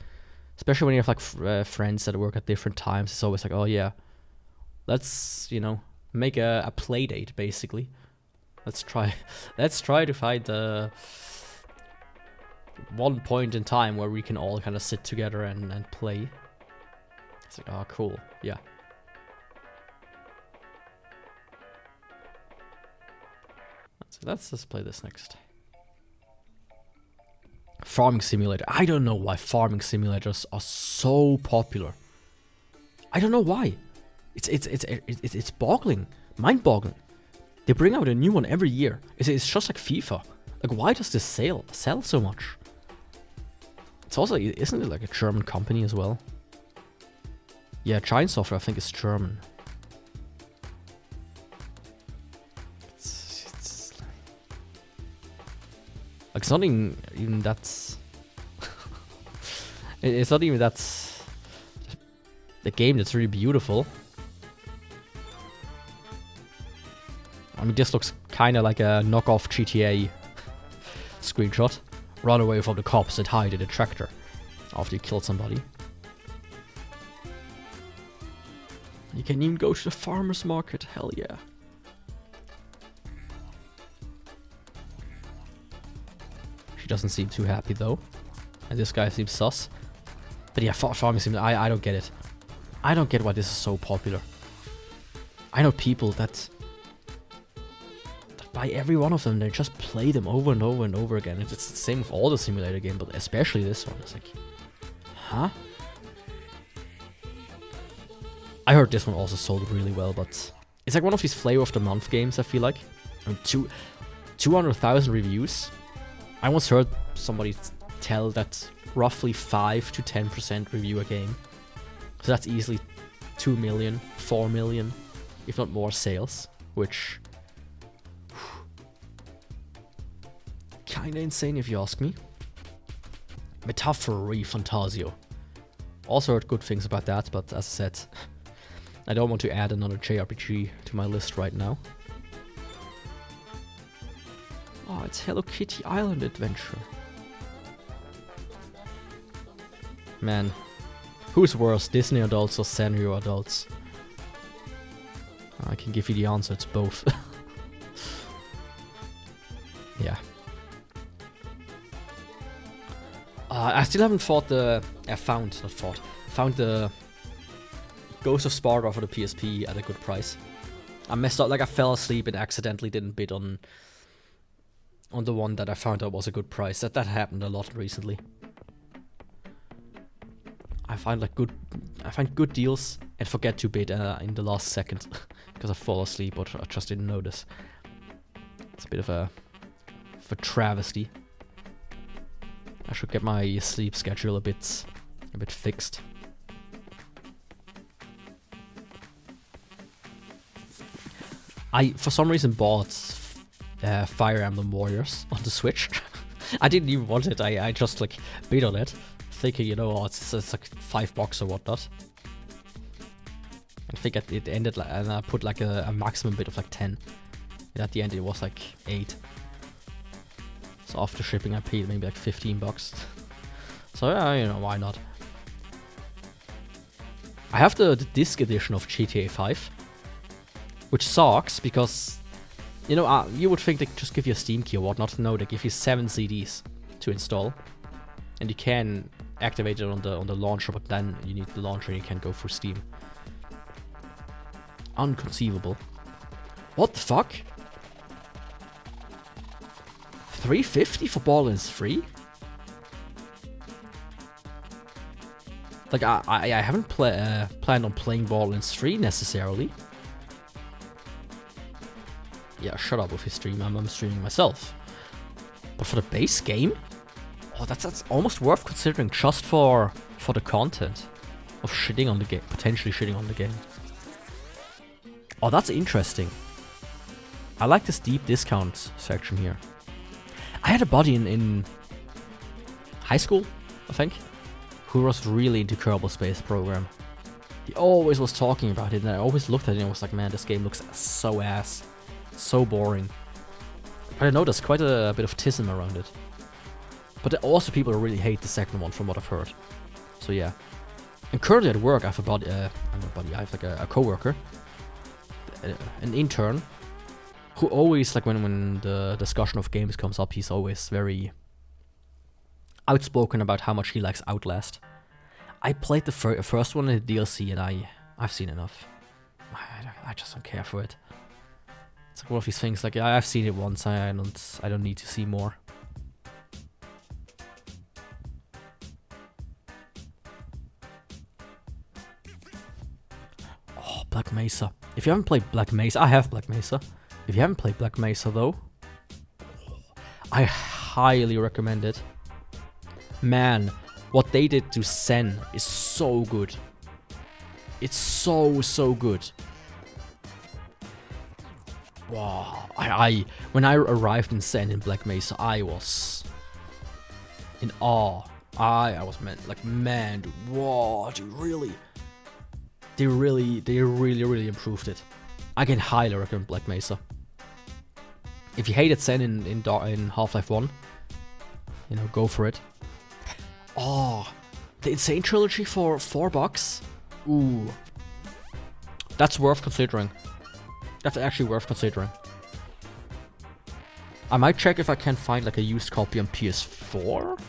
Especially when you have like friends that work at different times. It's always like, oh yeah, let's, you know, make a play date basically. Let's try to find one point in time where we can all kind of sit together and play. It's like, oh cool, yeah. Let's just play this next. Farming Simulator. I don't know why farming simulators are so popular. I don't know why. It's boggling, mind-boggling. They bring out a new one every year. It's just like FIFA. Like, why does this sell so much? It's also, isn't it like a German company as well? Yeah, Giant Software I think is German. It's like it's not even that's it's not even that's the game that's really beautiful. I mean, this looks kind of like a knockoff GTA screenshot. Run away from the cops and hide in a tractor after you killed somebody. You can even go to the farmer's market, hell yeah. She doesn't seem too happy though. And this guy seems sus. But yeah, farming seems, I don't get it. I don't get why this is so popular. I know people that buy every one of them, they just play them over and over and over again. It's the same with all the simulator games, but especially this one. It's like, huh? I heard this one also sold really well, but it's like one of these flavor of the month games, I feel like. I mean, 200,000 reviews. I once heard somebody tell that roughly 5 to 10% review a game. So that's easily 2 million, 4 million, if not more sales, which kinda insane if you ask me. Metaphory Fantasio. Also heard good things about that, but as I said, I don't want to add another JRPG to my list right now. Oh, it's Hello Kitty Island Adventure. Man, who's worse, Disney adults or Sanrio adults? I can give you the answer, it's both. Yeah. I still haven't found the Ghost of Sparta for the PSP at a good price. I messed up, like I fell asleep and accidentally didn't bid on the one that I found out was a good price. That happened a lot recently. I find good deals and forget to bid in the last second because I fall asleep or I just didn't notice. It's a bit of a travesty. I should get my sleep schedule a bit fixed. I, for some reason, bought Fire Emblem Warriors on the Switch. I didn't even want it. I just like bid on it, thinking, you know, oh, it's like $5 or whatnot. I think it ended like, and I put like a maximum bid of like 10. And at the end, it was like 8. So after shipping, I paid maybe like $15. So yeah, you know, why not? I have the disc edition of GTA 5, which sucks because, you know, you would think they just give you a Steam key or whatnot. No, they give you 7 CDs to install, and you can activate it on the launcher, but then you need the launcher and you can't go through Steam. Unconceivable. What the fuck? $350 for Borderlands 3? Like, I haven't planned on playing Borderlands 3 necessarily. Yeah, shut up with your stream. I'm streaming myself. But for the base game? Oh, that's almost worth considering just for the content of shitting on the game, potentially shitting on the game. Oh, that's interesting. I like this deep discount section here. I had a buddy in high school, I think, who was really into Kerbal Space Program. He always was talking about it, and I always looked at it and was like, man, this game looks so ass. So boring. But I know there's quite a bit of tism around it. But also people really hate the second one from what I've heard. So yeah. And currently at work I have I have like a co-worker, an intern, who always, like when the discussion of games comes up, he's always very outspoken about how much he likes Outlast. I played the first one in the DLC and I've seen enough. I just don't care for it. It's like one of these things, like, I've seen it once, I don't need to see more. Oh, Black Mesa. If you haven't played Black Mesa, I have Black Mesa. If you haven't played Black Mesa though, I highly recommend it. Man, what they did to Zen is so good. It's so good. Wow. When I arrived in Zen in Black Mesa, I was in awe. I was man, dude, whoa, dude, really? They really improved it. I can highly recommend Black Mesa. If you hated Zen in Half-Life 1, you know, go for it. Oh, the Insane Trilogy for $4? Ooh. That's worth considering. That's actually worth considering. I might check if I can find like a used copy on PS4.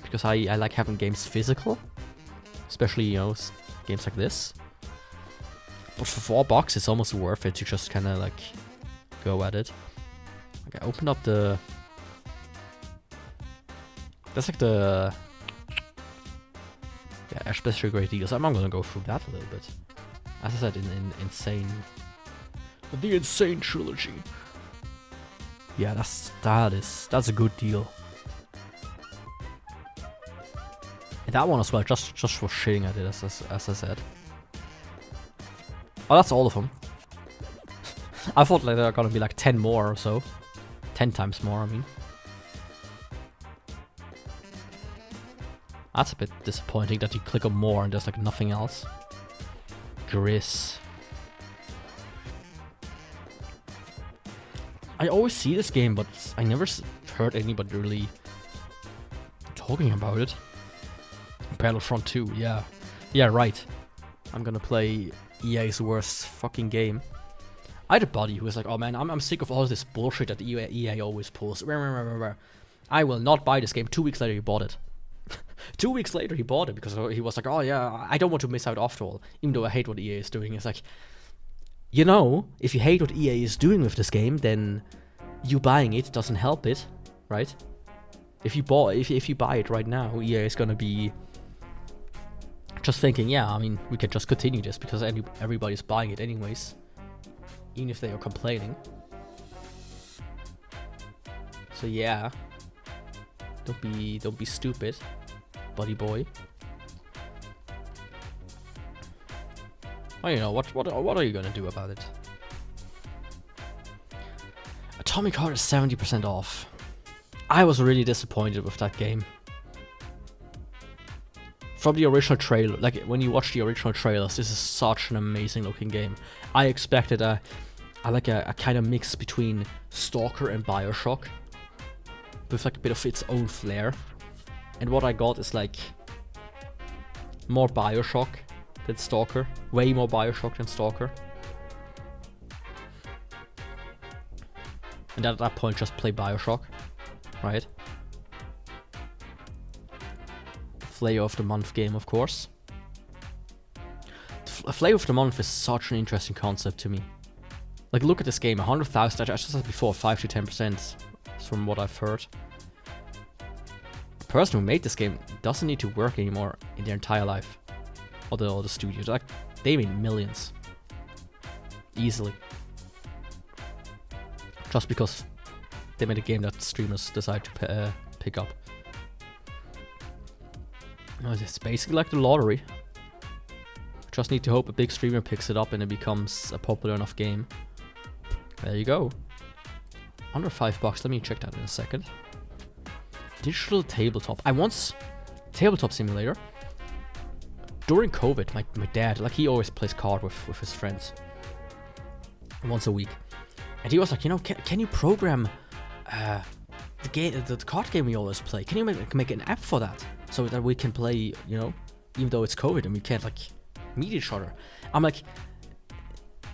Because I like having games physical. Especially, you know, games like this. But for $4, it's almost worth it to just kind of like go at it. Okay, I opened up the... That's like the... Yeah, especially great deals. I'm gonna go through that a little bit. As I said, in Insane... The Insane Trilogy. Yeah, that's a good deal. And that one as well, just for shitting at it, as I said. Oh, that's all of them. I thought like there are gonna be like 10 more or so. 10 times more, I mean. That's a bit disappointing that you click on more and there's like nothing else. Gris. I always see this game, but I never heard anybody really talking about it. Battlefront 2, yeah. Yeah, right. I'm gonna play EA's worst fucking game. I had a buddy who was like, oh man, I'm sick of all this bullshit that EA always pulls. I will not buy this game. 2 weeks later, he bought it. 2 weeks later, he bought it because he was like, oh yeah, I don't want to miss out after all. Even though I hate what EA is doing. It's like, you know, if you hate what EA is doing with this game, then you buying it doesn't help it, right? If you buy it right now, EA is gonna be just thinking, yeah, I mean, we can just continue this because everybody's buying it anyways, even if they are complaining. So yeah, don't be stupid, buddy boy. Well, you know what are you gonna do about it? Atomic Heart is 70% off. I was really disappointed with that game. From the original trailer, like when you watch the original trailers, this is such an amazing looking game. I expected a kind of mix between Stalker and Bioshock, with like a bit of its own flair. And what I got is like more Bioshock than Stalker, way more Bioshock than Stalker. And at that point, just play Bioshock, right? Flavor of the Month game, of course. Flavor of the Month is such an interesting concept to me. Like, look at this game, 100,000, I just said before, 5 to 10% from what I've heard. The person who made this game doesn't need to work anymore in their entire life. Or the studios, like, they made millions. Easily. Just because they made a game that streamers decide to pick up. It's basically like the lottery. Just need to hope a big streamer picks it up and it becomes a popular enough game. There you go. Under $5. Let me check that in a second. Digital tabletop. Tabletop simulator. During COVID, my dad, like, he always plays card with his friends. Once a week. And he was like, you know, can you program the card game we always play? Can you make an app for that? So that we can play, you know, even though it's COVID and we can't, like, meet each other. I'm like,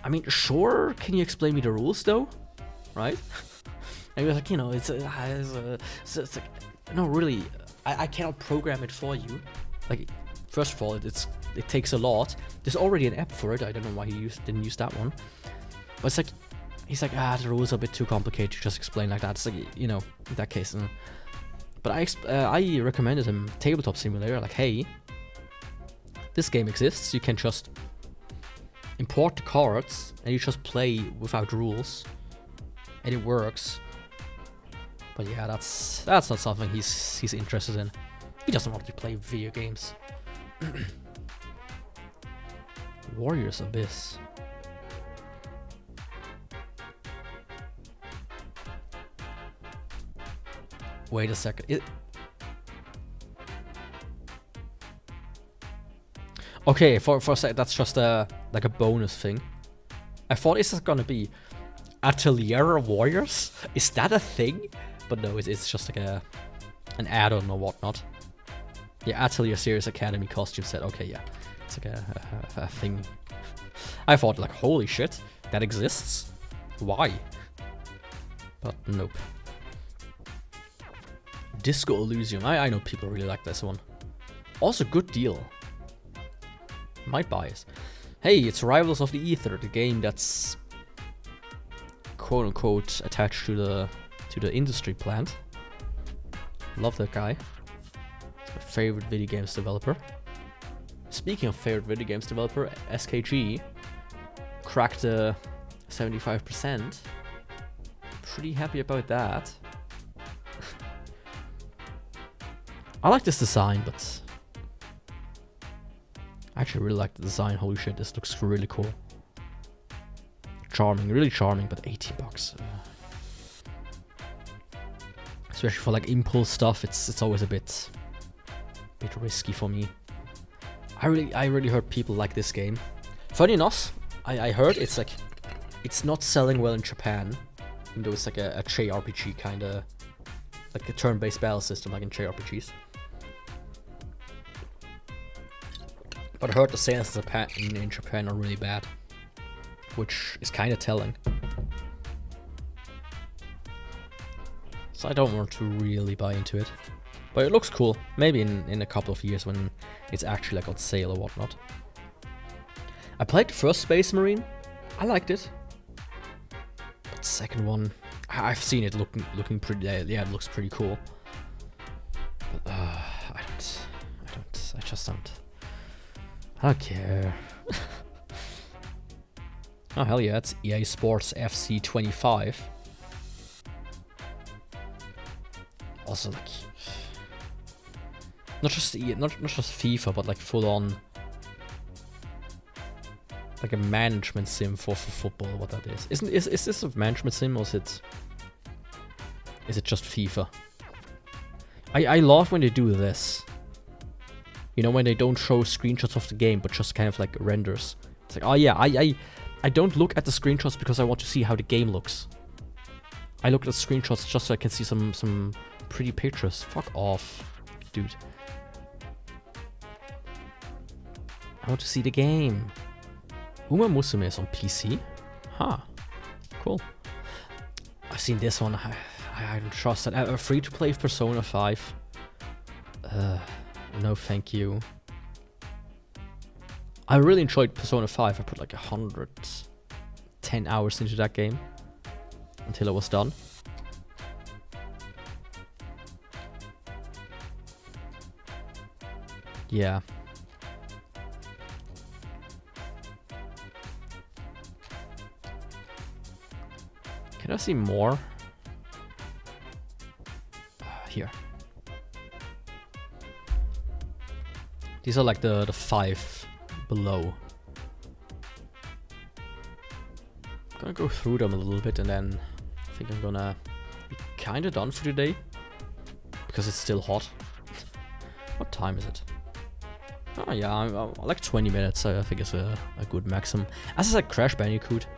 I mean, sure, can you explain me the rules, though? Right? And he was like, you know, it's like, no, really, I cannot program it for you. Like, first of all, it takes a lot. There's already an app for it. I don't know why he didn't use that one. But it's like, he's like, the rules are a bit too complicated to just explain like that. It's like, you know, in that case. But I recommended him Tabletop Simulator. Like, hey, this game exists. You can just import the cards and you just play without rules, and it works. But yeah, that's not something he's interested in. He doesn't want to play video games. Warriors Abyss. Wait a second. Okay, for a sec, that's just like a bonus thing. I thought this is gonna be Atelier Warriors. Is that a thing? But no, it's just like an add-on or whatnot. Yeah, Atelier Series Academy costume set. Okay, yeah, it's like a thing. I thought like, holy shit, that exists. Why? But nope. Disco Elysium. I know people really like this one. Also, good deal. Might buy it. Hey, it's Rivals of the Ether, the game that's quote unquote attached to the industry plant. Love that guy. It's my favorite video games developer. Speaking of favorite video games developer, SKG cracked 75%. Pretty happy about that. I like this design, but I actually really like the design. Holy shit, this looks really cool. Charming, really charming, but 18 bucks. Especially for like impulse stuff, it's always a bit risky for me. I really heard people like this game. Funny enough, I heard it's not selling well in Japan, even though it's like a JRPG kind of, like a turn-based battle system like in JRPGs. But I heard the sales in Japan are really bad, which is kind of telling. So I don't want to really buy into it. But it looks cool. Maybe in a couple of years when it's actually like on sale or whatnot. I played the first Space Marine. I liked it. But the second one, I've seen it looking pretty. Yeah, it looks pretty cool. But I just don't. I don't care. Oh hell yeah, it's EA Sports FC 25. Also like not just FIFA, but like full on like a management sim for football. What that is? Is this a management sim or is it just FIFA? I love when they do this. You know, when they don't show screenshots of the game, but just kind of like renders. It's like, oh yeah, I don't look at the screenshots because I want to see how the game looks. I look at the screenshots just so I can see some pretty pictures. Fuck off, dude. I want to see the game. Uma Musume is on PC? Huh. Cool. I've seen this one. I don't trust that. A free-to-play Persona 5. No thank you. I really enjoyed Persona 5. I put like 110 hours into that game until it was done. Yeah. Can I see more? Here. These are like the 5 below. I'm gonna go through them a little bit and then I think I'm gonna be kinda done for today. Because it's still hot. What time is it? Oh yeah, I'm like 20 minutes. I think it's a good maximum. As I said, Crash Bandicoot.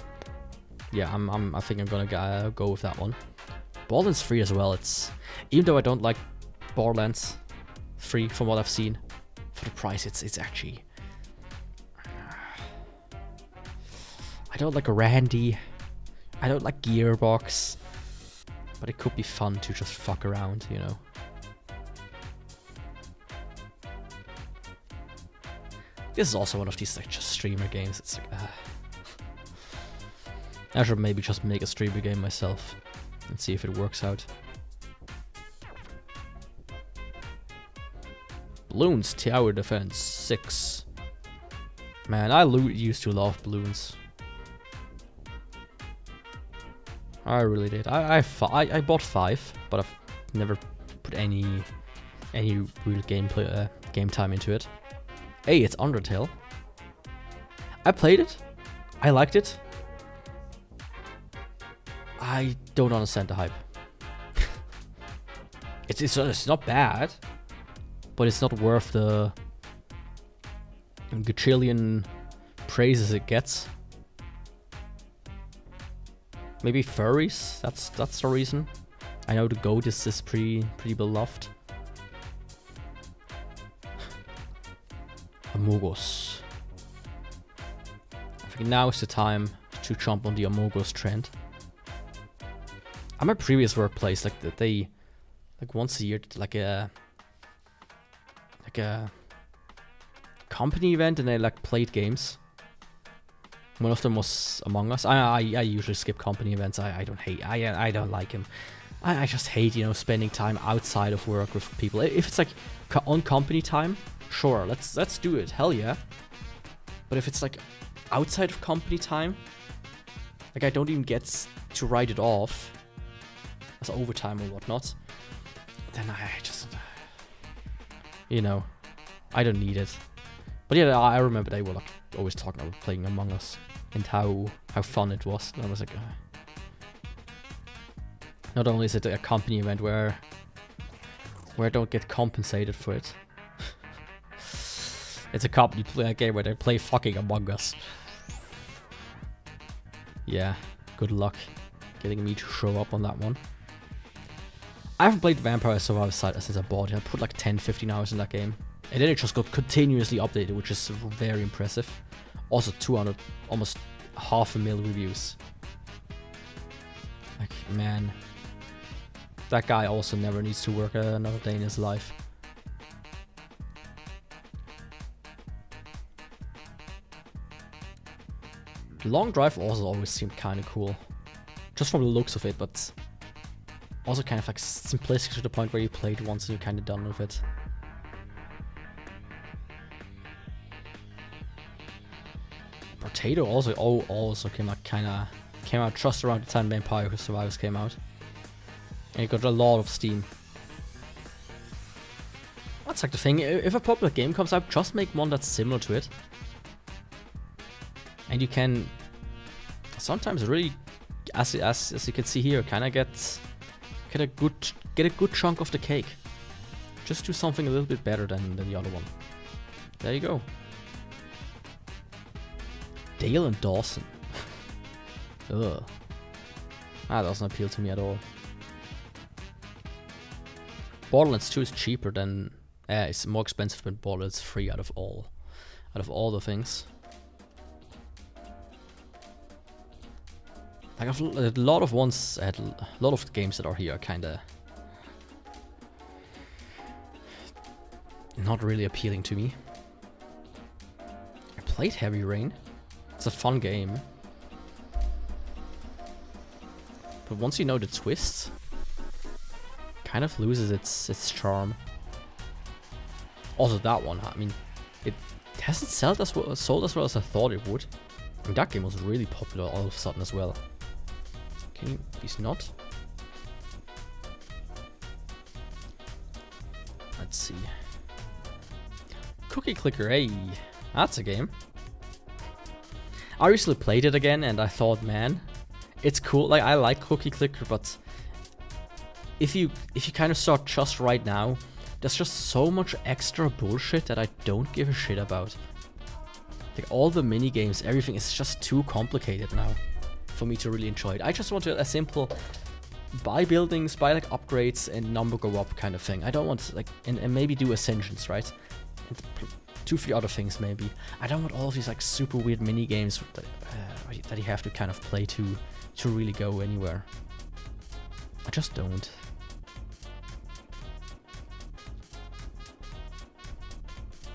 Yeah, I think I'm gonna go with that one. Borderlands 3 as well. It's, even though I don't like Borderlands 3 from what I've seen, for the price it's actually, I don't like Randy, I don't like Gearbox, but it could be fun to just fuck around, you know. This is also one of these like just streamer games. It's like, I should maybe just make a streamer game myself and see if it works out. Balloons Tower Defense 6. Man, I used to love balloons. I really did. I bought 5, but I've never put any real game time into it. Hey, it's Undertale. I played it. I liked it. I don't understand the hype. It's not bad, but it's not worth the gajillion praises it gets. Maybe furries. That's the reason. I know the goat is pretty beloved. Amogos. I think now is the time to jump on the Amogos trend. At my previous workplace, like they, like once a year, did like a company event, and they like played games. One of them was Among Us. I usually skip company events. I don't like them. I just hate, you know, spending time outside of work with people. If it's like on company time, sure, let's do it. Hell yeah. But if it's like outside of company time, like I don't even get to write it off as overtime or whatnot, then I just, you know, I don't need it. But yeah, I remember they were like always talking about playing Among Us and how fun it was. And I was like, not only is it a company event where I don't get compensated for it, it's a company game where they play fucking Among Us. Yeah, good luck getting me to show up on that one. I haven't played Vampire Survivor since I bought it. I put like 10-15 hours in that game. And then it just got continuously updated, which is very impressive. Also 200, almost 500,000 reviews. Like, man. That guy also never needs to work another day in his life. The long drive also always seemed kind of cool. Just from the looks of it, but also kind of like simplistic to the point where you played once and you're kind of done with it. Potato also came out just around the time Vampire Survivors came out, and it got a lot of steam. That's like the thing. If a popular game comes out, just make one that's similar to it, and you can sometimes really, as you can see here, kind of get a good chunk of the cake. Just do something a little bit better than the other one. There you go. Dale and Dawson. Ugh. That doesn't appeal to me at all. Borderlands 2 is cheaper than... it's more expensive than Borderlands 3 out of all the things. Like a lot of the games that are here are kinda not really appealing to me. I played Heavy Rain. It's a fun game. But once you know the twists, kind of loses its charm. Also that one, I mean, it hasn't sold as well as I thought it would. I mean, that game was really popular all of a sudden as well. Can you please not? Let's see. Cookie Clicker, hey, that's a game. I recently played it again and I thought, man, it's cool. Like, I like Cookie Clicker, but if you kind of start just right now, there's just so much extra bullshit that I don't give a shit about. Like, all the mini games, everything is just too complicated now for me to really enjoy it. I just want a simple buy buildings, buy like upgrades and number go up kind of thing. I don't want like, and maybe do ascensions, right? And 2-3 other things maybe. I don't want all of these like super weird mini games that you have to kind of play to really go anywhere. I just don't.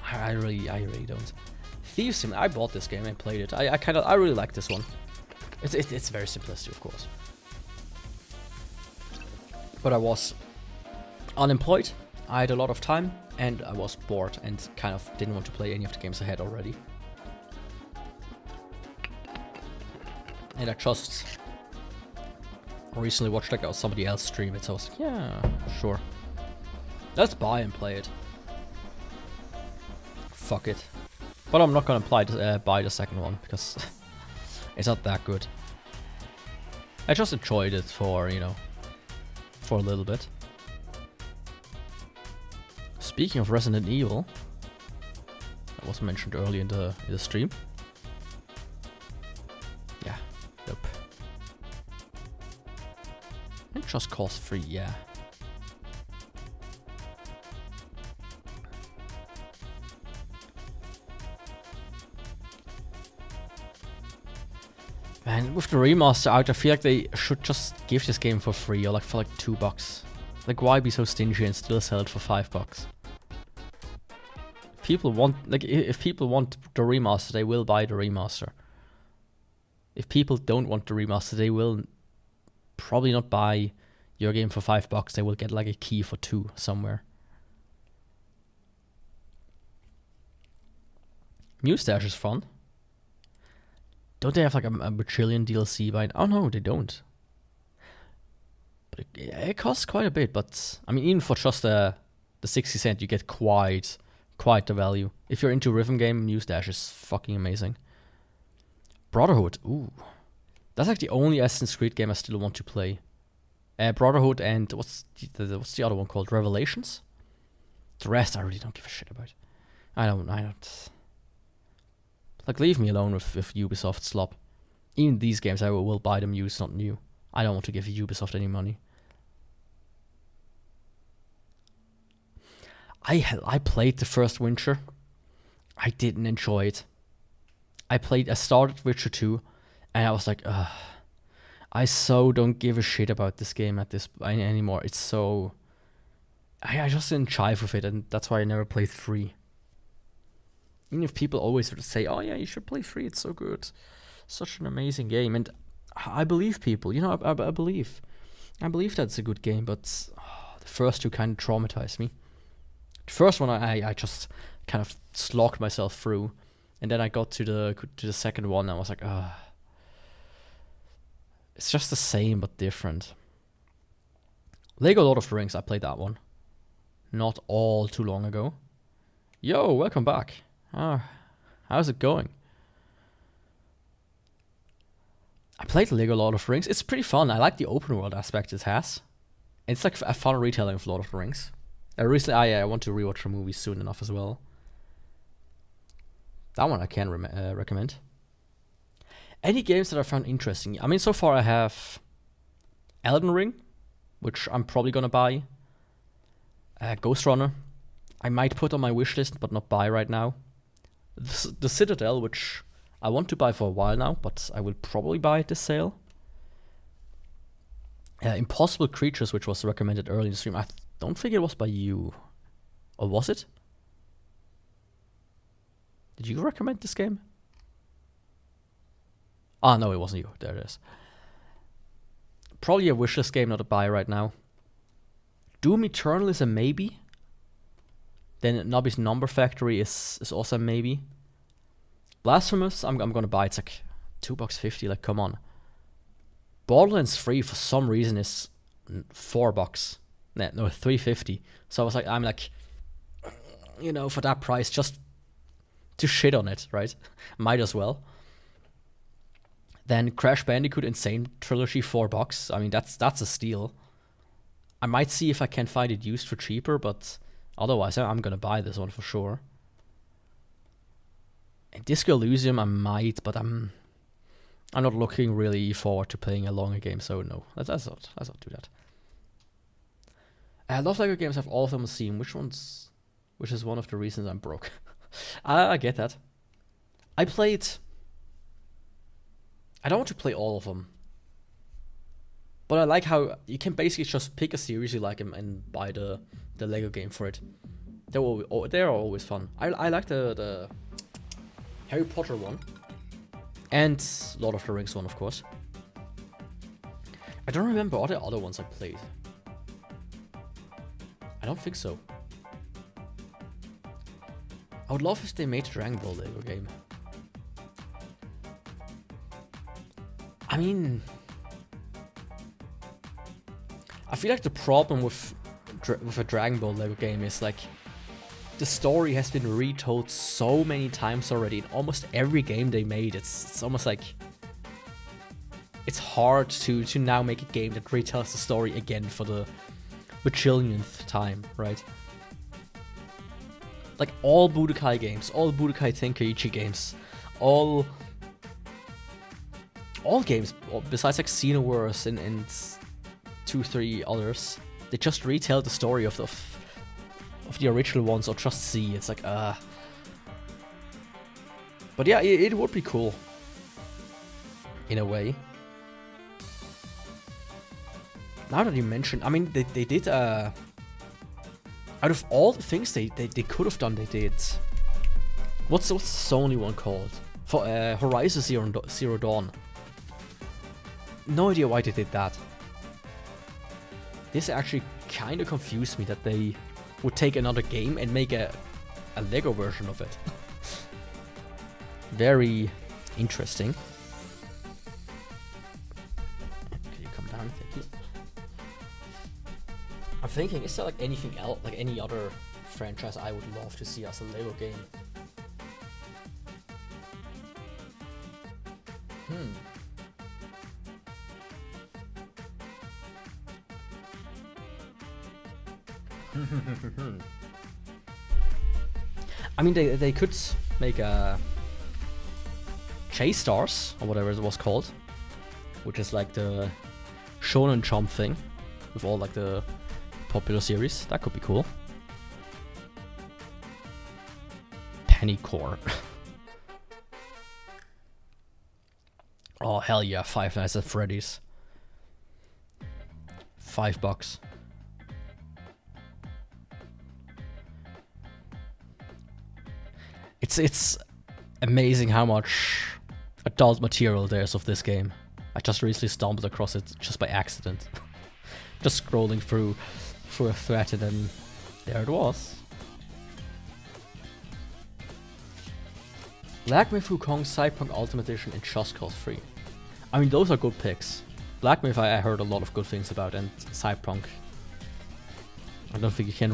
I really don't. Thieves Sim, I bought this game and played it. I really like this one. It's very simplistic, of course. But I was unemployed, I had a lot of time, and I was bored and kind of didn't want to play any of the games I had already. And I just recently watched like somebody else stream it, so I was like, yeah, sure. Let's buy and play it. Fuck it. But I'm not gonna buy the second one because it's not that good. I just enjoyed it for, you know, for a little bit. Speaking of Resident Evil, that was mentioned earlier in the stream. Yeah, nope. And Just Cause 3, yeah. Man, with the remaster out, I feel like they should just give this game for free or like for like $2. Like, why be so stingy and still sell it for $5? People want, like, if people want the remaster, they will buy the remaster. If people don't want the remaster, they will probably not buy your game for $5. They will get like a key for $2 somewhere. Mustache is fun. Don't they have like a bajillion DLC by now? Oh no, they don't. But it costs quite a bit, but I mean, even for just the 60 cent, you get quite the value. If you're into rhythm game, Mustache is fucking amazing. Brotherhood, ooh. That's like the only Assassin's Creed game I still want to play. Brotherhood and what's the other one called? Revelations? The rest I really don't give a shit about. I don't. Like, leave me alone with Ubisoft slop. Even these games, I will buy them used, not new. I don't want to give Ubisoft any money. I played the first Witcher. I didn't enjoy it. I started Witcher 2, and I was like, ugh. I so don't give a shit about this game anymore. It's so... I just didn't chive with it, and that's why I never played 3. Even if people always would say, oh yeah, you should play 3, it's so good. Such an amazing game. And I believe people, you know, I believe. I believe that's a good game, but the first two kind of traumatized me. The first one I just kind of slogged myself through. And then I got to the second one and I was like, it's just the same but different. Lego Lord of the Rings, I played that one. Not all too long ago. Yo, welcome back. How's it going? I played Lego Lord of the Rings. It's pretty fun. I like the open world aspect it has. It's like a fun retelling of Lord of the Rings. Recently, I want to rewatch the movie soon enough as well. That one I can recommend. Any games that I found interesting? I mean, so far I have Elden Ring, which I'm probably gonna buy. Ghost Runner, I might put on my wish list, but not buy right now. The Citadel, which I want to buy for a while now, but I will probably buy at this sale. Impossible Creatures, which was recommended early in the stream. I don't think it was by you. Or was it? Did you recommend this game? Ah, no, it wasn't you. There it is. Probably a wishlist game, not a buy right now. Doom Eternal is a maybe. Then Nobby's Number Factory is also a maybe. Blasphemous, I'm gonna buy. It's like $2.50. Like, come on. Borderlands 3 for some reason is $4. No, $3.50. So I was like, I'm like, you know, for that price, just to shit on it, right? Might as well. Then Crash Bandicoot Insane Trilogy, $4. I mean, that's a steal. I might see if I can find it used for cheaper, but otherwise, I'm gonna buy this one for sure. And Disco Elysium, I might, but I'm not looking really forward to playing a longer game, so no, let's not do that. I love Lego games. I have all of them on Steam. Which is one of the reasons I'm broke. I get that. I don't want to play all of them. But I like how you can basically just pick a series you like and buy the Lego game for it. They're always fun. I like the Harry Potter one. And Lord of the Rings one, of course. I don't remember all the other ones I played. I don't think so. I would love if they made a Dragon Ball Lego game. I mean, I feel like the problem with a Dragon Ball Lego game is like the story has been retold so many times already in almost every game they made. It's almost like it's hard to now make a game that retells the story again for the bajillionth time, right? Like all Budokai games, all Budokai Tenkaichi games, all games besides like Xenoverse and 2-3 others, they just retell the story of the original ones or just see. It's like but yeah, it would be cool in a way. Now that you mention, I mean, they did out of all the things they could have done, they did. What's the Sony one called? For Horizon Zero Dawn. No idea why they did that. This actually kind of confused me that they would take another game and make a Lego version of it. Very interesting. Can you come down? Thank you. I'm thinking, is there like anything else, like any other franchise I would love to see as a Lego game? I mean, they could make a Chase Stars or whatever it was called, which is like the Shonen Jump thing with all like the popular series. That could be cool. Pennycore. Oh hell yeah! Five Nights at Freddy's. $5. It's amazing how much adult material there is of this game. I just recently stumbled across it just by accident. Just scrolling through a thread and then there it was. Black Myth Wukong Cyberpunk Ultimate Edition and Just Cause 3. I mean, those are good picks. Black Myth I heard a lot of good things about, and Cyberpunk, I don't think you can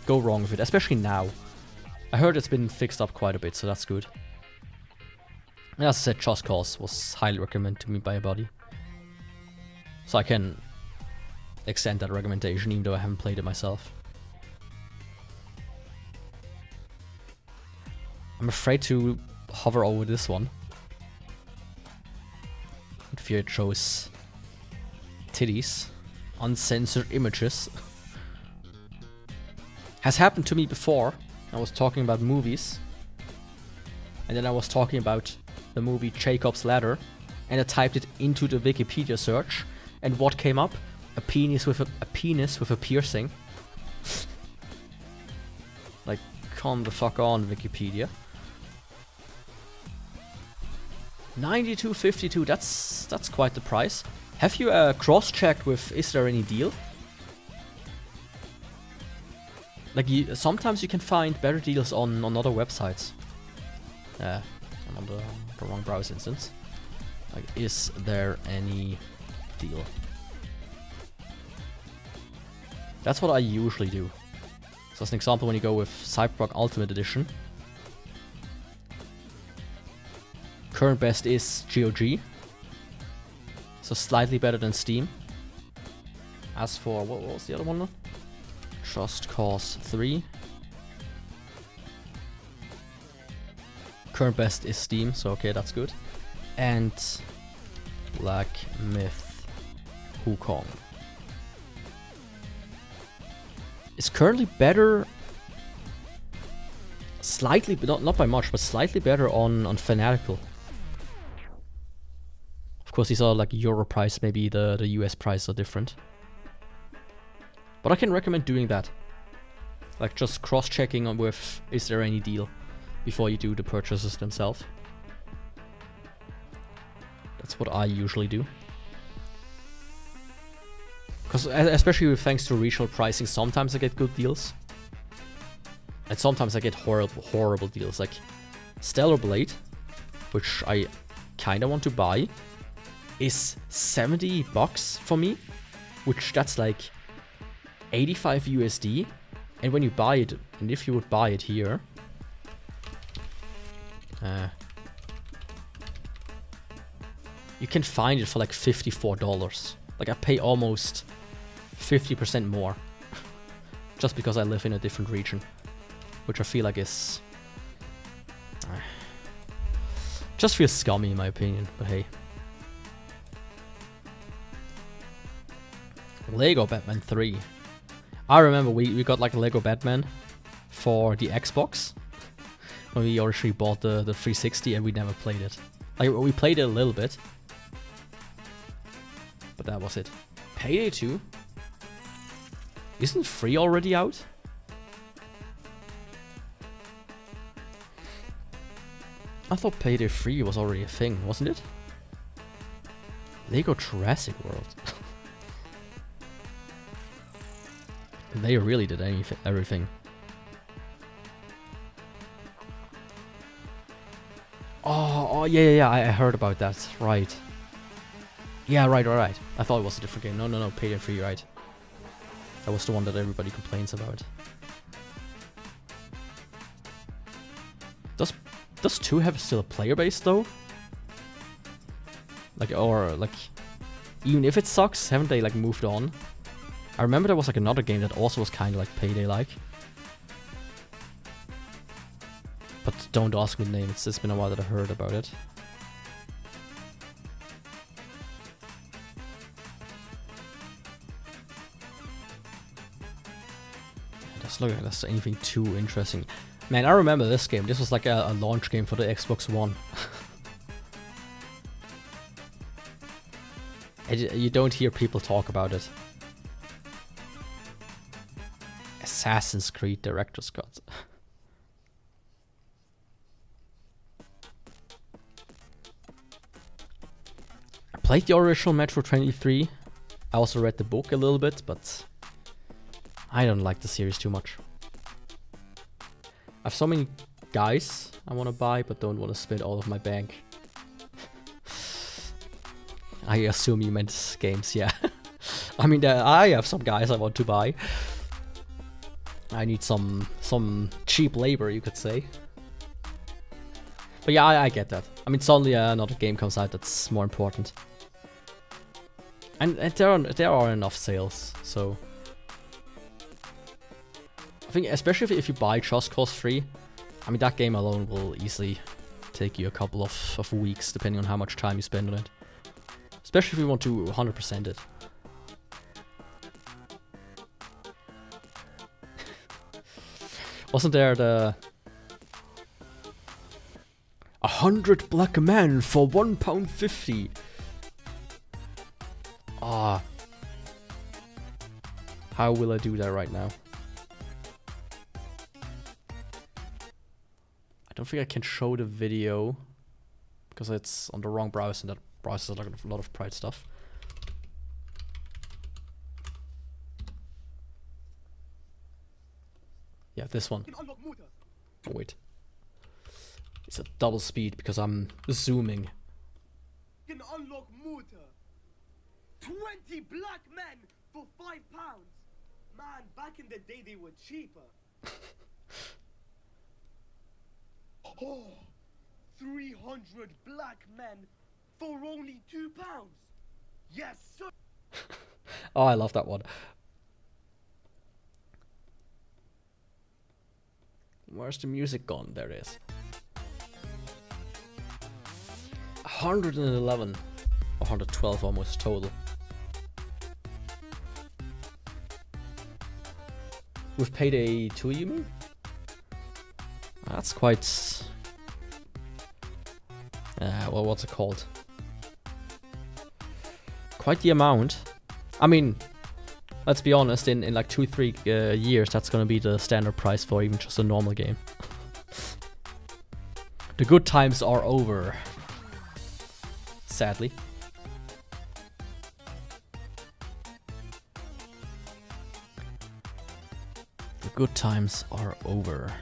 go wrong with it, especially now. I heard it's been fixed up quite a bit, so that's good. And as I said, Just Cause was highly recommended to me by a buddy. So I can extend that recommendation even though I haven't played it myself. I'm afraid to hover over this one. I fear it shows titties, uncensored images. Has happened to me before. I was talking about movies, and then I was talking about the movie Jacob's Ladder, and I typed it into the Wikipedia search, and what came up? A penis with a piercing. Like, come the fuck on, Wikipedia. 92.52. That's quite the price. Have you cross-checked with? Is there any deal? Like, sometimes you can find better deals on other websites. I'm on the wrong browser instance. Like, is there any deal? That's what I usually do. So as an example, when you go with Cyberpunk Ultimate Edition, current best is GOG, so slightly better than Steam. As for, what was the other one? Just Cause 3. Current best is Steam, so okay, that's good. And Black Myth Wukong is currently better, slightly, but not by much, but slightly better on Fanatical. Of course, these are like Euro price, maybe the US price are different. But I can recommend doing that. Like just cross-checking on with, is there any deal before you do the purchases themselves. That's what I usually do. Because especially thanks to regional pricing, sometimes I get good deals. And sometimes I get horrible deals. Like Stellar Blade, which I kinda want to buy, is $70 for me. which that's like 85 USD. And when you buy it, and if you would buy it here, you can find it for like $54. Like I pay almost 50% more just because I live in a different region, which I feel like is just feels scummy in my opinion, but hey. Lego Batman 3. I remember we got like a Lego Batman for the Xbox when we originally bought the 360 and we never played it. Like we played it a little bit, but that was it. Payday 2? Isn't 3 already out? I thought Payday 3 was already a thing, wasn't it? Lego Jurassic World. They really did everything. Oh yeah, I heard about that. Right. Yeah, right. I thought it was a different game. No, Payday 3, right. That was the one that everybody complains about. Does 2 have still a player base though? Like, or like, even if it sucks, haven't they like moved on? I remember there was like another game that also was kind of like Payday-like. But don't ask me the name, it's been a while that I heard about it. It doesn't look like there's anything too interesting. Man, I remember this game. This was like a launch game for the Xbox One. You don't hear people talk about it. Assassin's Creed Director's Cut. I played the original Metro 23. I also read the book a little bit, but I don't like the series too much. I have so many guys I want to buy, but don't want to spend all of my bank. I assume you meant games, yeah. I mean, I have some guys I want to buy. I need some cheap labor, you could say. But yeah, I get that. I mean, suddenly another game comes out that's more important. And there are enough sales, so... I think, especially if you buy Just Cause 3, I mean, that game alone will easily take you a couple of weeks, depending on how much time you spend on it. Especially if you want to 100% it. Wasn't there the 100 black men for £1.50? Ah. How will I do that right now? I don't think I can show the video because it's on the wrong browser and that browser has a lot of pride stuff. Yeah, this one. Oh, wait. It's a double speed because I'm zooming.
Can unlock motor. 20 black men for £5. Man, back in the day they were cheaper. Oh, 300 black men for only £2. Yes, sir.
Oh, I love that one. Where's the music gone? There it is. 111 or 112 almost total. With Payday 2, you mean? That's quite... well, what's it called? Quite the amount. I mean, let's be honest, in like 2-3 years, that's gonna be the standard price for even just a normal game. The good times are over. Sadly. The good times are over.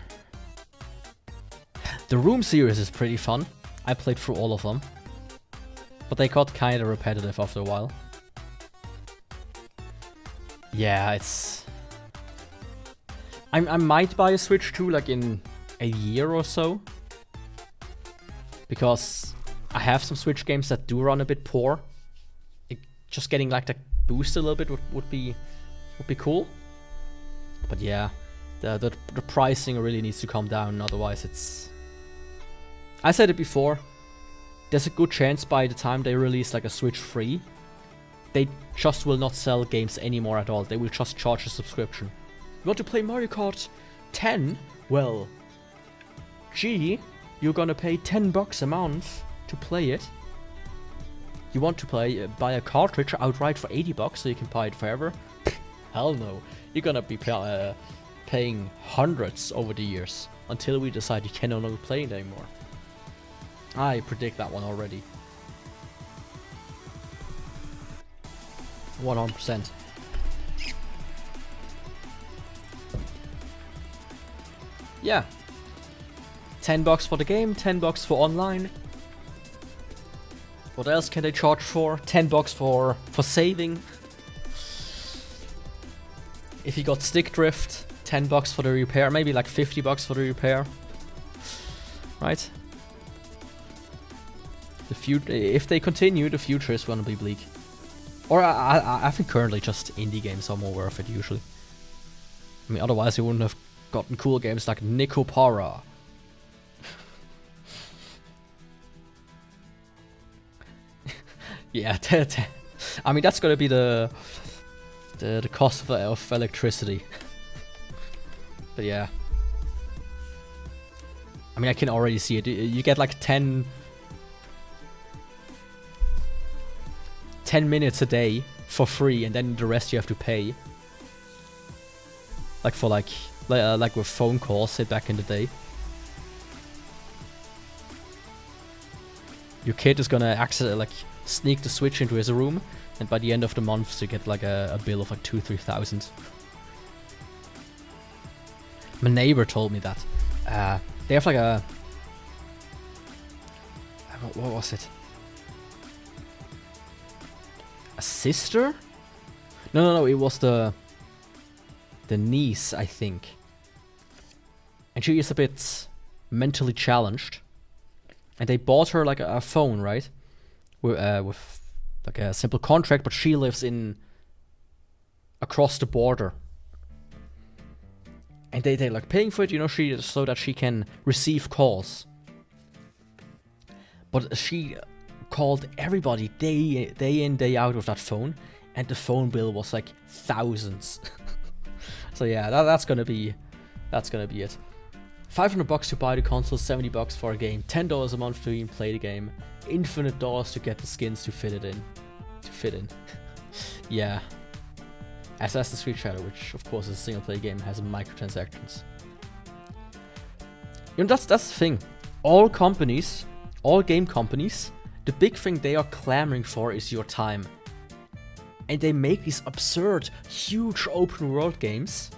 The Room series is pretty fun. I played through all of them. But they got kinda repetitive after a while. Yeah, it's... I might buy a Switch 2 like in a year or so. Because I have some Switch games that do run a bit poor. Just getting like the boost a little bit would be cool. But yeah, the pricing really needs to come down, otherwise it's... I said it before, there's a good chance by the time they release like a Switch 3, they just will not sell games anymore at all. They will just charge a subscription. You want to play Mario Kart 10? Well, gee, you're gonna pay $10 a month to play it. You want to buy a cartridge outright for $80 so you can buy it forever? Hell no. You're gonna be paying hundreds over the years until we decide you can no longer play it anymore. I predict that one already. 100%. Yeah. $10 for the game, $10 for online. What else can they charge for? $10 for saving. If you got stick drift, $10 for the repair, maybe like $50 for the repair. Right? If they continue, the future is gonna be bleak. Or I think currently just indie games are more worth it usually. I mean, otherwise you wouldn't have gotten cool games like Nicopara. Yeah, I mean that's gonna be the cost of electricity. But yeah, I mean I can already see it. You get like 10 minutes a day for free, and then the rest you have to pay. Like for like with phone calls, say back in the day. Your kid is gonna sneak the Switch into his room, and by the end of the month you get like a bill of like 2,000-3,000. My neighbor told me that they have like a what was it? A sister? No, it was the niece, I think. And she is a bit mentally challenged. And they bought her like a phone, right? With like a simple contract, but she lives across the border. And they like paying for it, you know, so that she can receive calls. But she called everybody day in, day out with that phone, and the phone bill was like thousands. So yeah, that's gonna be it. $500 to buy the console, $70 for a game, $10 a month to even play the game, infinite dollars to get the skins to fit in. Yeah. Assassin's Creed Shadow, which of course is a single player game, has microtransactions. You know, that's the thing. All game companies, the big thing they are clamoring for is your time. And they make these absurd, huge open world games,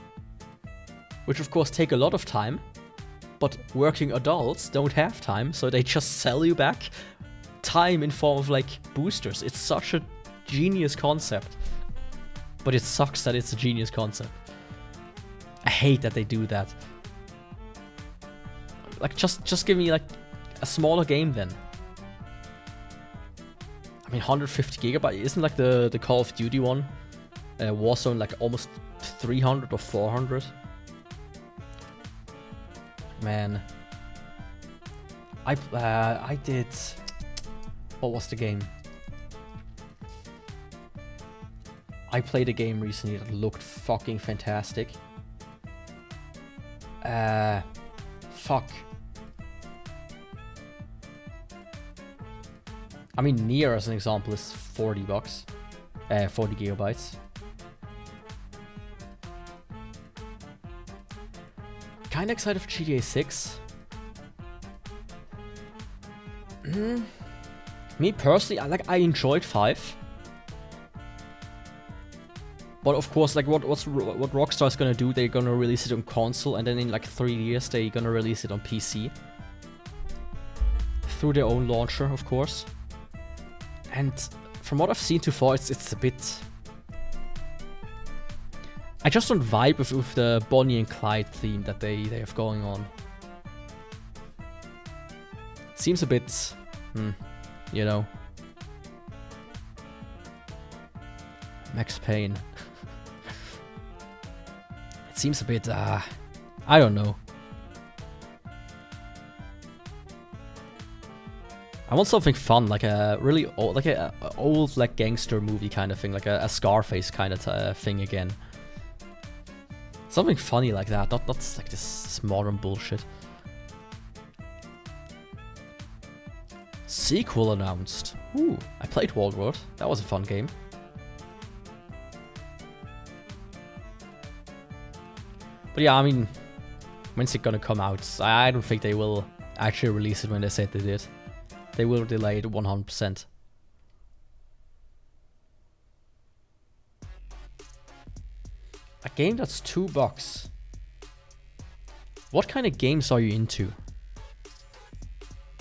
which of course take a lot of time, but working adults don't have time, so they just sell you back time in form of like boosters. It's such a genius concept, but it sucks that it's a genius concept. I hate that they do that. Like just give me like a smaller game then. I mean, 150 gigabyte isn't like the Call of Duty one, Warzone, like almost 300 or 400. Man, I did. What was the game? I played a game recently that looked fucking fantastic. Fuck. I mean, Nier as an example is $40, 40 gigabytes. Kinda excited for GTA 6. Me personally, I enjoyed 5. But of course, like what Rockstar is gonna do, they're gonna release it on console, and then in like 3 years they're gonna release it on PC. Through their own launcher, of course. And from what I've seen so far, it's a bit... I just don't vibe with the Bonnie and Clyde theme that they have going on. Seems a bit, you know. Max Payne. It seems a bit, I don't know. I want something fun, like a really old, like a old like gangster movie kind of thing, like a Scarface kind of thing again. Something funny like that, not like this modern bullshit. Sequel announced. Ooh, I played World. That was a fun game. But yeah, I mean, when's it gonna come out? I don't think they will actually release it when they said they did. They will delay it 100%. A game that's $2. What kind of games are you into?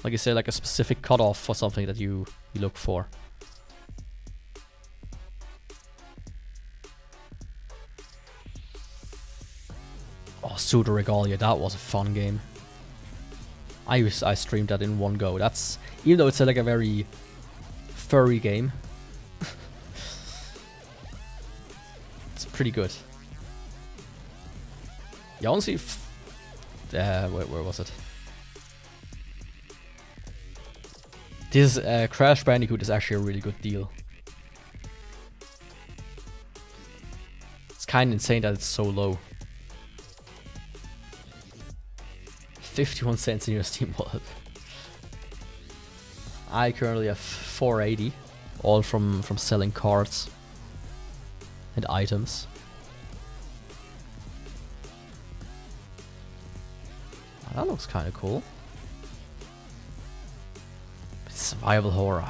Like you say, like a specific cutoff for something that you look for. Oh, Pseudo Regalia, that was a fun game. I streamed that in one go. That's, even though it's like a very furry game, it's pretty good. Yeah, honestly, where was it? This Crash Bandicoot is actually a really good deal. It's kind of insane that it's so low. 51 cents in your Steam wallet. I currently have 480, all from selling cards and items. Oh, that looks kind of cool. Survival horror.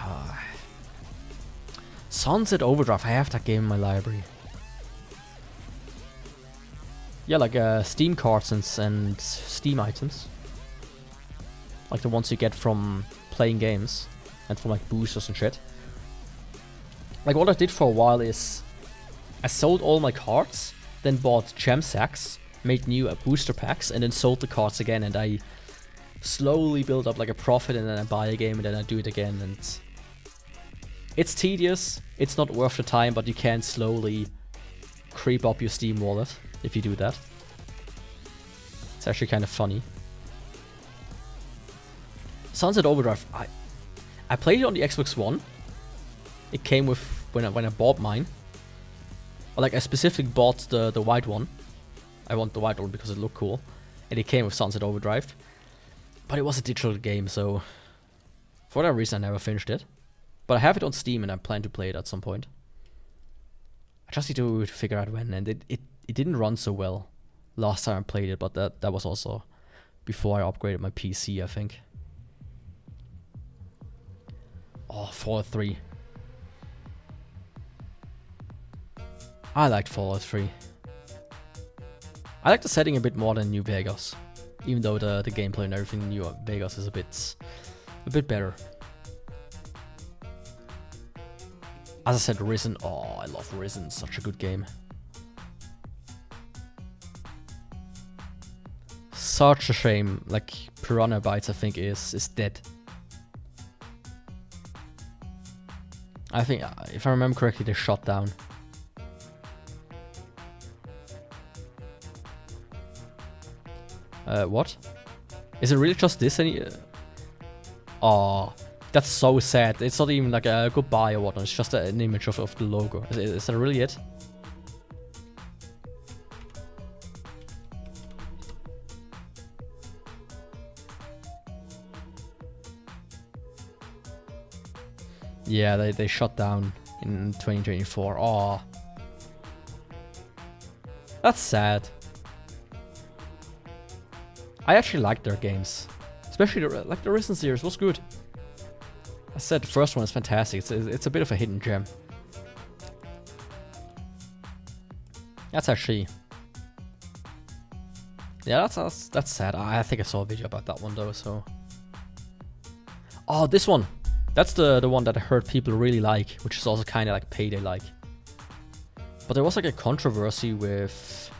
Sunset Overdrive. I have that game in my library. Yeah, like Steam cards and Steam items. Like the ones you get from playing games and from like boosters and shit. Like what I did for a while is I sold all my cards, then bought gem sacks, made new booster packs, and then sold the cards again, and I slowly build up like a profit, and then I buy a game and then I do it again, and it's tedious, it's not worth the time, but you can slowly creep up your Steam wallet if you do that. It's actually kind of funny. Sunset Overdrive, I played it on the Xbox One. It came with when I bought mine. Or like I specifically bought the white one. I want the white one because it looked cool. And it came with Sunset Overdrive. But it was a digital game, so for that reason I never finished it. But I have it on Steam and I plan to play it at some point. I just need to figure out when, and it didn't run so well last time I played it, but that was also before I upgraded my PC, I think. Oh, Fallout 3. I liked Fallout 3. I like the setting a bit more than New Vegas, even though the gameplay and everything in New Vegas is a bit better. As I said, Risen. Oh, I love Risen. Such a good game. Such a shame. Like Piranha Bytes, I think is dead. I think, if I remember correctly, they shut down. What? Is it really just this? Oh, that's so sad. It's not even like a goodbye or whatnot. It's just an image of the logo. Is that really it? Yeah, they shut down in 2024. Oh, that's sad. I actually liked their games, especially the Risen series was good. I said the first one is fantastic. It's a bit of a hidden gem. That's actually, yeah, that's sad. I think I saw a video about that one though. So, oh, this one. That's the one that I heard people really like, which is also kind of like Payday like. But there was like a controversy with...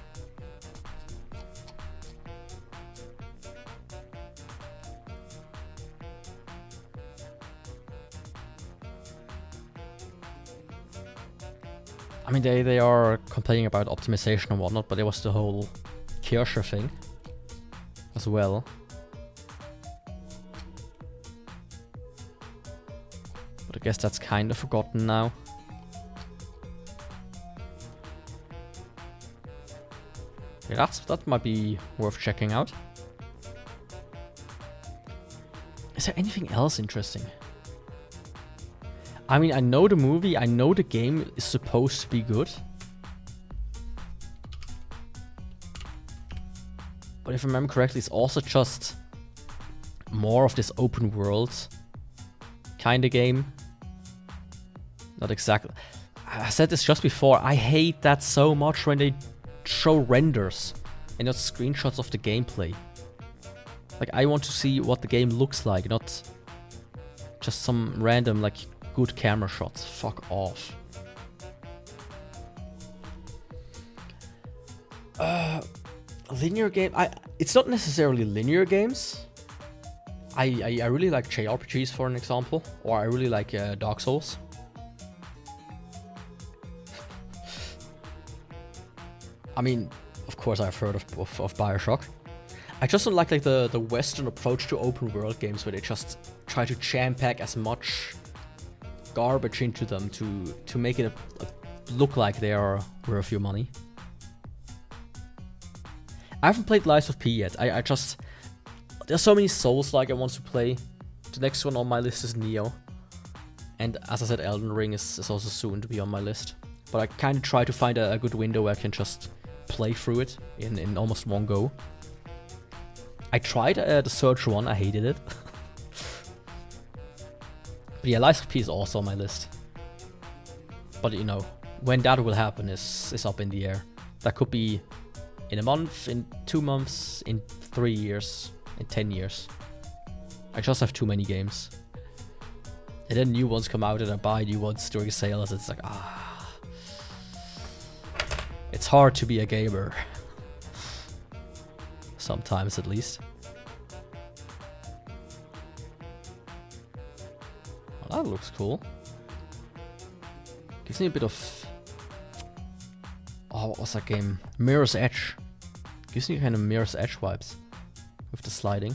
I mean, they are complaining about optimization and whatnot, but there was the whole Kircher thing as well. But I guess that's kind of forgotten now. Yeah, that might be worth checking out. Is there anything else interesting? I mean, I know the movie, I know the game is supposed to be good. But if I remember correctly, it's also just more of this open world kind of game. Not exactly. I said this just before, I hate that so much when they show renders and not screenshots of the gameplay. Like, I want to see what the game looks like, not just some random, like, good camera shots. Fuck off. Linear game. It's not necessarily linear games. I really like JRPGs, for an example, or I really like Dark Souls. I mean, of course I've heard of Bioshock. I just don't like the Western approach to open world games where they just try to jam pack as much garbage into them to make it look like they are worth your money. I haven't played Lies of P yet. I just... There's so many Souls-like I want to play. The next one on my list is Neo. And as I said, Elden Ring is also soon to be on my list. But I kind of try to find a good window where I can just play through it in almost one go. I tried the Search one, I hated it. But yeah, Lies of P is also on my list. But you know, when that will happen is up in the air. That could be in a month, in 2 months, in 3 years, in 10 years. I just have too many games. And then new ones come out and I buy new ones during sales. It's like, it's hard to be a gamer. Sometimes, at least. Well, that looks cool. Gives me a bit of... Oh, what was that game? Mirror's Edge. Gives me kind of Mirror's Edge vibes. With the sliding.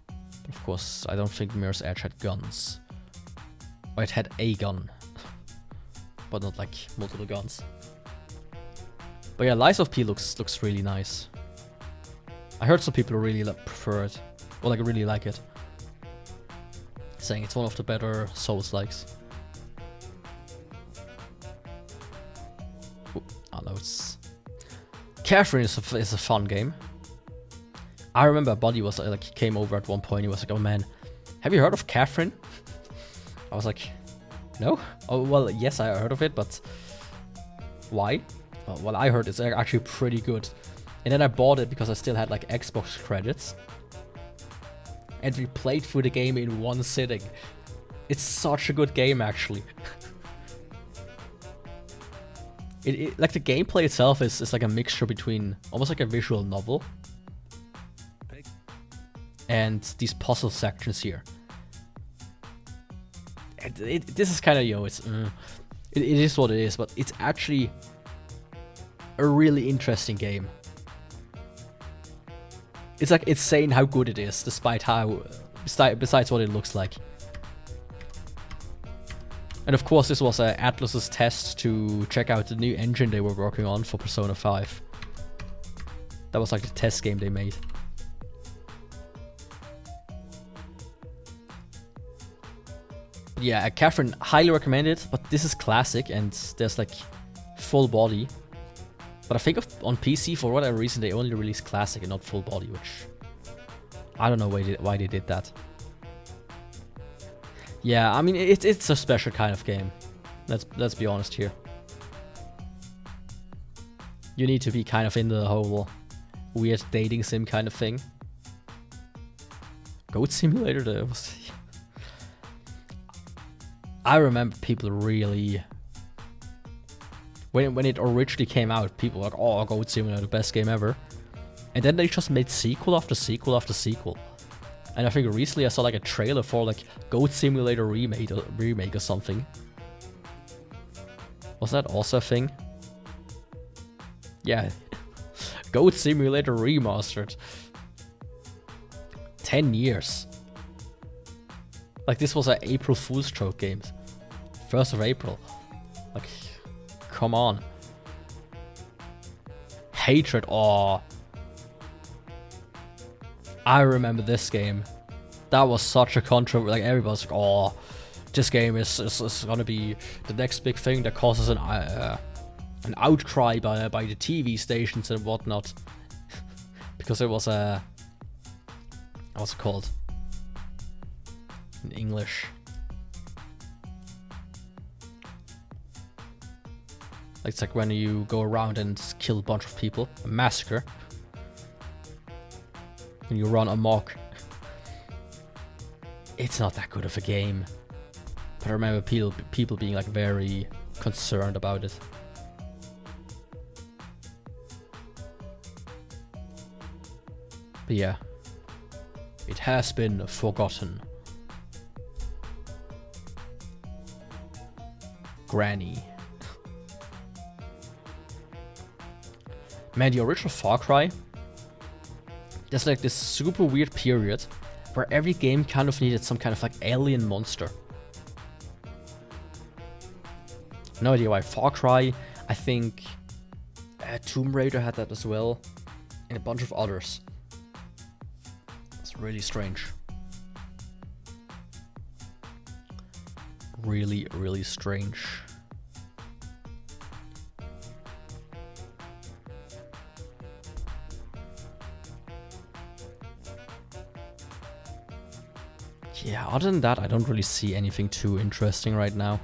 But of course, I don't think Mirror's Edge had guns. Or it had a gun. But not like multiple guns. But yeah, Lies of P looks really nice. I heard some people really prefer it. Or like really like it. Saying it's one of the better Souls-likes. Oh no, it's... Catherine is a fun game. I remember a buddy was like, he came over at one point, he was like, oh man, have you heard of Catherine? I was like, no? Oh, well, yes, I heard of it, but why? Well, I heard it's actually pretty good. And then I bought it because I still had like Xbox credits. And we played through the game in one sitting. It's such a good game, actually. Like the gameplay itself is like a mixture between almost like a visual novel and these puzzle sections here. And this is kind of, you know, it is what it is, but it's actually a really interesting game. It's like insane how good it is, despite how, besides what it looks like. And of course, this was Atlus's test to check out the new engine they were working on for Persona 5. That was like the test game they made. But yeah, Catherine, highly recommended, but this is classic and there's like full body. But I think on PC, for whatever reason, they only released classic and not full body, which I don't know why they did that. Yeah, I mean, it's a special kind of game. Let's be honest here. You need to be kind of in the whole weird dating sim kind of thing. Goat Simulator, that was... I remember people really when it originally came out, people were like, oh, Goat Simulator, the best game ever. And then they just made sequel after sequel after sequel. And I think recently I saw like a trailer for like Goat Simulator remake or something. Was that also a thing? Yeah. Goat Simulator Remastered. 10 years. Like this was an April Fool's joke game. 1st of April. Like, come on. Hatred, oh. I remember this game. That was such a controversy. Like everybody's like, oh, this game is gonna be the next big thing that causes an outcry by the TV stations and whatnot. Because it was a what's it called in English? It's like when you go around and kill a bunch of people, a massacre. And you run amok. It's not that good of a game. But I remember people being like very concerned about it. But yeah, it has been forgotten. Granny. Man, the original Far Cry, there's like this super weird period where every game kind of needed some kind of like alien monster. No idea why. Far Cry, I think Tomb Raider had that as well, and a bunch of others. It's really strange. Really, really strange. Yeah, other than that, I don't really see anything too interesting right now.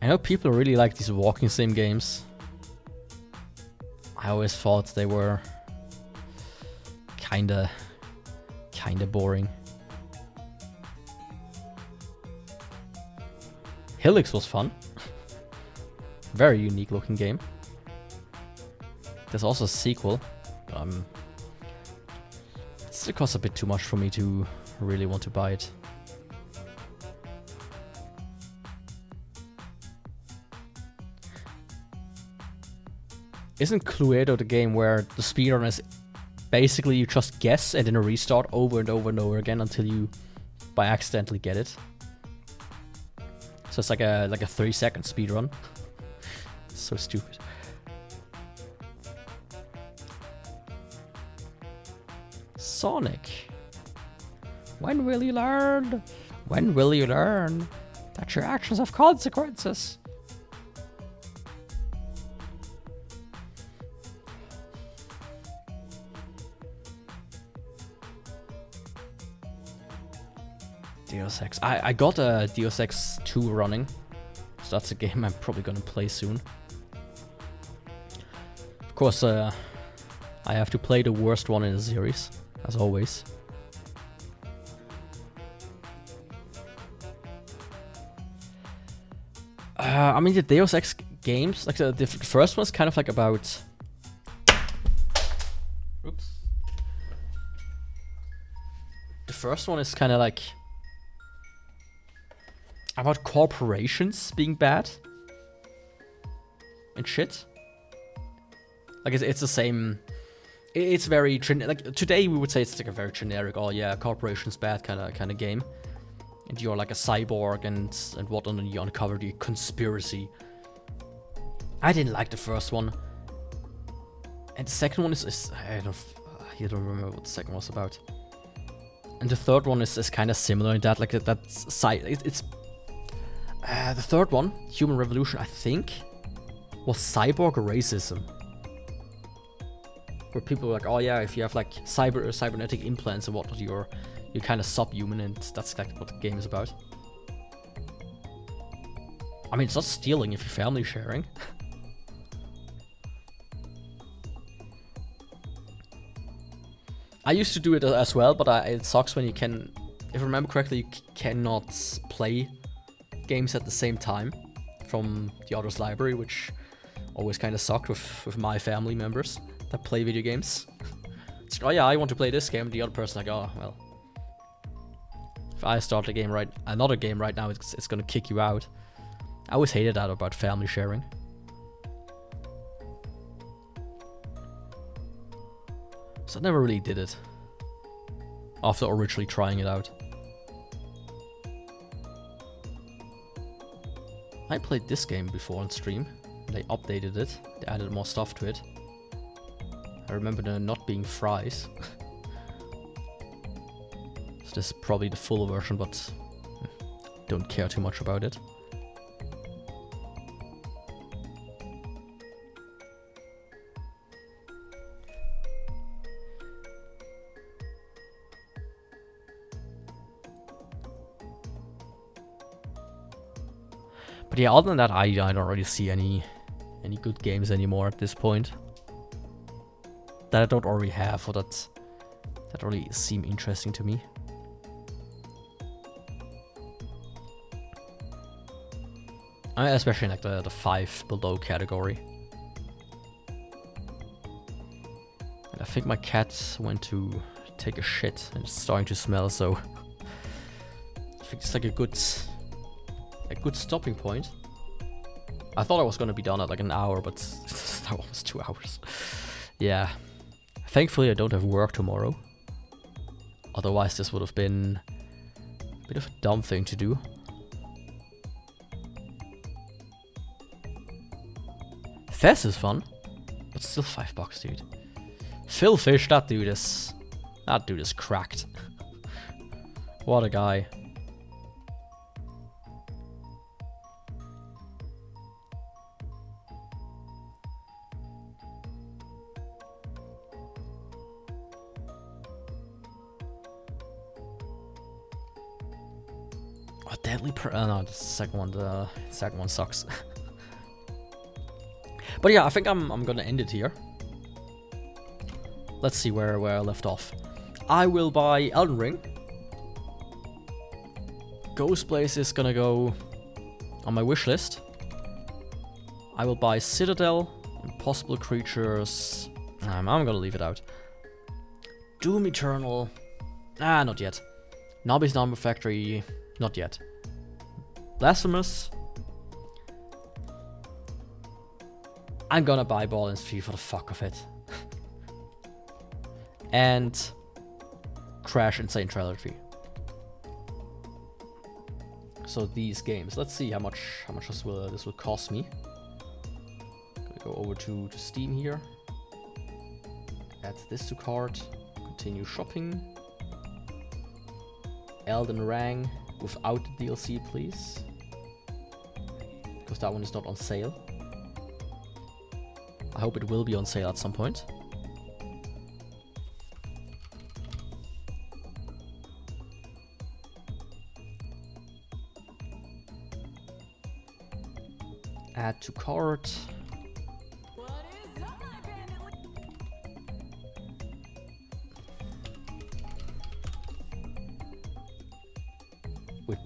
I know people really like these walking sim games. I always thought they were kinda boring. Helix was fun. Very unique looking game. There's also a sequel. It costs a bit too much for me to really want to buy it. Isn't Cluedo the game where the speedrun is basically you just guess and then a restart over and over and over again until you by accidentally get it? So it's like a 3-second speedrun. So stupid. Sonic. When will you learn? When will you learn that your actions have consequences? Deus Ex. I got a Deus Ex 2 running, so that's a game I'm probably gonna play soon. Of course, I have to play the worst one in the series, as always. I mean, the Deus Ex games, like the first one's kind of like about... Oops. The first one is kind of like... about corporations being bad. And shit. Like, it's the same... It's very... like, today we would say it's like a very generic, oh yeah, corporations bad kind of game. And you're like a cyborg and whatnot, and you uncover the conspiracy. I didn't like the first one. And the second one is I don't remember what the second was about. And the third one is kind of similar in that, like that side. It's the third one, Human Revolution, I think, was cyborg racism. Where people were like, oh yeah, if you have like cybernetic implants and whatnot, you're kind of subhuman, and that's like what the game is about. I mean, it's not stealing if you're family sharing. I used to do it as well, but it sucks when you can, if I remember correctly, you cannot play games at the same time from the other's library, which always kind of sucked with my family members that play video games. It's like, oh yeah, I want to play this game. The other person like, oh well, if I start another game right now, it's gonna kick you out. I always hated that about family sharing. So I never really did it after originally trying it out. I played this game before on stream. They updated it. They added more stuff to it. I remember there not being fries. So this is probably the full version, but don't care too much about it. But yeah, other than that, I don't really see any good games anymore at this point that I don't already have or that really seem interesting to me. Especially like the 5 below category. And I think my cat went to take a shit and it's starting to smell, so I think it's like a good stopping point. I thought I was gonna be done at like an hour, but it's now almost 2 hours. Yeah. Thankfully I don't have work tomorrow. Otherwise this would have been a bit of a dumb thing to do. Fez is fun, but still $5, dude. Phil Fish, that dude is cracked. What a guy. No, the second one sucks. But yeah, I think I'm gonna end it here. Let's see where I left off. I will buy Elden Ring. Ghostblaze is gonna go on my wish list. I will buy Citadel, Impossible Creatures. I'm gonna leave it out. Doom Eternal. Not yet. Nobby's Number Factory. Not yet. Blasphemous. I'm gonna buy Ball & Free for the fuck of it. And Crash Insane Trilogy. So these games. Let's see how much this will cost me. Gonna go over to Steam here. Add this to cart. Continue shopping. Elden Ring without the DLC, please. Because that one is not on sale. I hope it will be on sale at some point. Add to cart. Wait,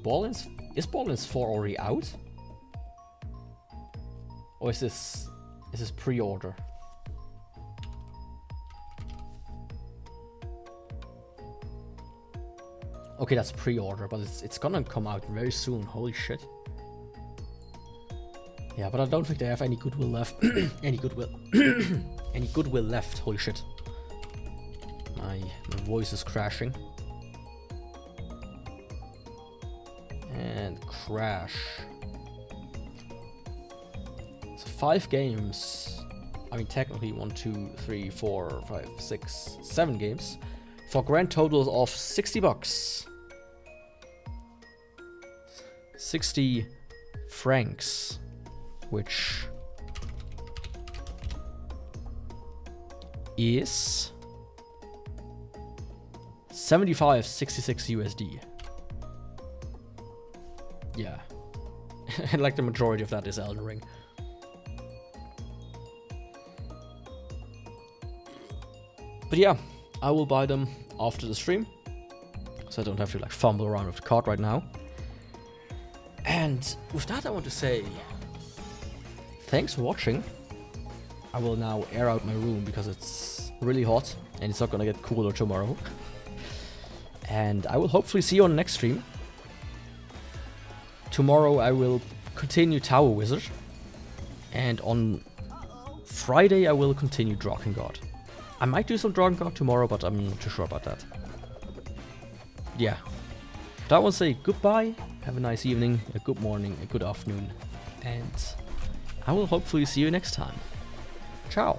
is Borderlands 4 already out? Or is this pre-order? Okay, that's pre-order, but it's gonna come out very soon. Holy shit. Yeah, but I don't think they have any goodwill left. any goodwill left. Holy shit. My voice is crashing. And crash. So 5 games. I mean, technically 1, 2, 3, 4, 5, 6, 7 games. For grand totals of $60. 60 francs. Which is 75.66 USD. Yeah. And like the majority of that is Elden Ring. But yeah, I will buy them after the stream, so I don't have to like fumble around with the card right now. And with that, I want to say thanks for watching. I will now air out my room because it's really hot and it's not gonna get cooler tomorrow. And I will hopefully see you on the next stream. Tomorrow I will continue Tower Wizard. And on Friday I will continue Drakengard. I might do some Drakengard tomorrow, but I'm not too sure about that. Yeah. But I want to say goodbye, have a nice evening, a good morning, a good afternoon, and I will hopefully see you next time. Ciao!